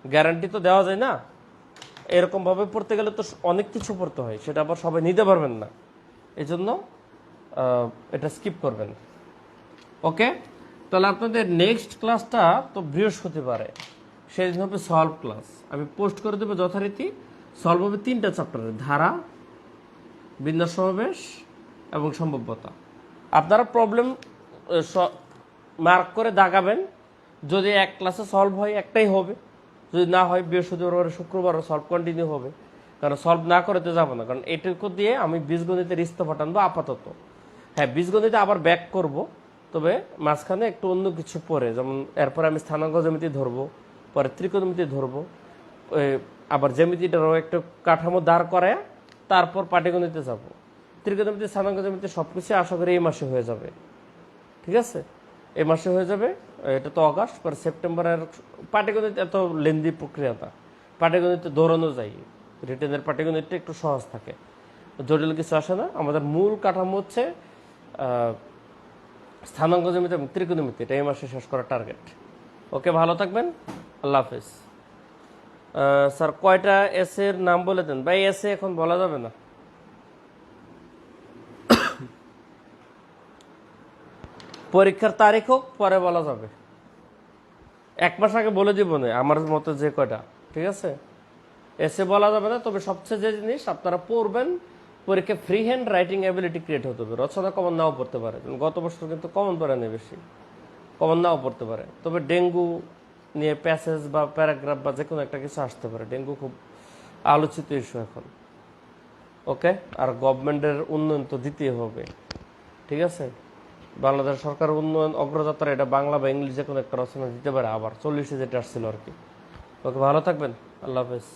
গ্যারান্টি তো দেওয়া যায় না। এরকমভাবে পড়তে গেলে তো অনেক কিছু পড়তে হয়, সেটা আবার সবাই নিতে পারবেন না, এই জন্য এটা স্কিপ করবেন। ওকে, তাহলে আপনাদের নেক্সট ক্লাসটা তো বৃহস্পতিবারে, সেদিন হবে সলভ ক্লাস। আমি পোস্ট করে দেবো যথারীতি। সলভ হবে 3টা চ্যাপ্টারের, ধারা, বিন্যাস সমাবেশ এবং সম্ভাব্যতা। আপনারা প্রবলেম মার্ক করে দাগাবেন, যদি এক ক্লাসে সলভ হয় একটাই হবে, যদি না হয় বৃহস্পতিবার শুক্রবারও সলভ কন্টিনিউ হবে, কারণ সলভ না করতে যাবো না, কারণ এটুকু দিয়ে আমি বীজগণিতের ইস্তফা টানবো আপাতত। হ্যাঁ, বীজগণিতে আবার ব্যাক করব, তবে মাঝখানে একটু অন্য কিছু পরে, যেমন এরপরে আমি স্থানাঙ্ক জ্যামিতি ধরবো, পরে ত্রিকোণমিতি ধরবো, আবার জ্যামিতিটারও একটু কাঠামো দাঁড় করায় তারপর পাটিগণিতে যাব। ত্রিকোণমিতি, স্থানাঙ্ক জ্যামিতি সবকিছু আশা করি এই মাসে হয়ে যাবে, ঠিক আছে, এই মাসে হয়ে যাবে। এটা তো অগাস্ট, পরে সেপ্টেম্বরের পাটিগণিত এত লেন্দি প্রক্রিয়া না, পাটিগণিতে দৌড়ানো যায়, রিটেনের পাটিগণিতটা একটু সহজ থাকে, জটিল কিছু আসে না। আমাদের মূল কাঠামো হচ্ছে স্থানাঙ্ক জ্যামিতি এবং ত্রিকোণমিতি, এটা এই মাসে শেষ করার টার্গেট। ওকে, ভালো থাকবেন, আল্লাহ হাফিজ। স্যার কয়টা এসের নাম বলে দেন ভাই? এসে এখন বলা যাবে না, পরীক্ষার তারিখ হোক পরে বলা যাবে, 1 মাস আগে বলে দিব না আমার মতে যে কয়টা, ঠিক আছে? এসে বলা যাবে না, তবে সবচেয়ে যে জিনিস আপনারা পড়বেন, পরীক্ষা free hand writing ability create হতে হবে। রচনা কমন নাও পড়তে পারে, গত বছর কিন্তু কমন পড়ে নেই বেশি, কমন নাও পড়তে পারে, তবে ডেঙ্গু নিয়ে প্যাসেজ বা প্যারাগ্রাফ বা যে কোনো একটা কিছু আসতে পারে। ডেঙ্গু খুব আলোচিত ইস্যু এখন। ওকে, আর গভর্নমেন্টের উন্নয়ন তো দিতেই হবে, ঠিক আছে? বাংলাদেশ সরকার উন্নয়ন অগ্রযাত্রা, এটা বাংলা বা ইংলিশ যে কোনো একটা রচনা দিতে পারে, আবার 40-এ যেটা আসছিল আর কি। ওকে, ভালো থাকবেন, আল্লাহ হাফেজ।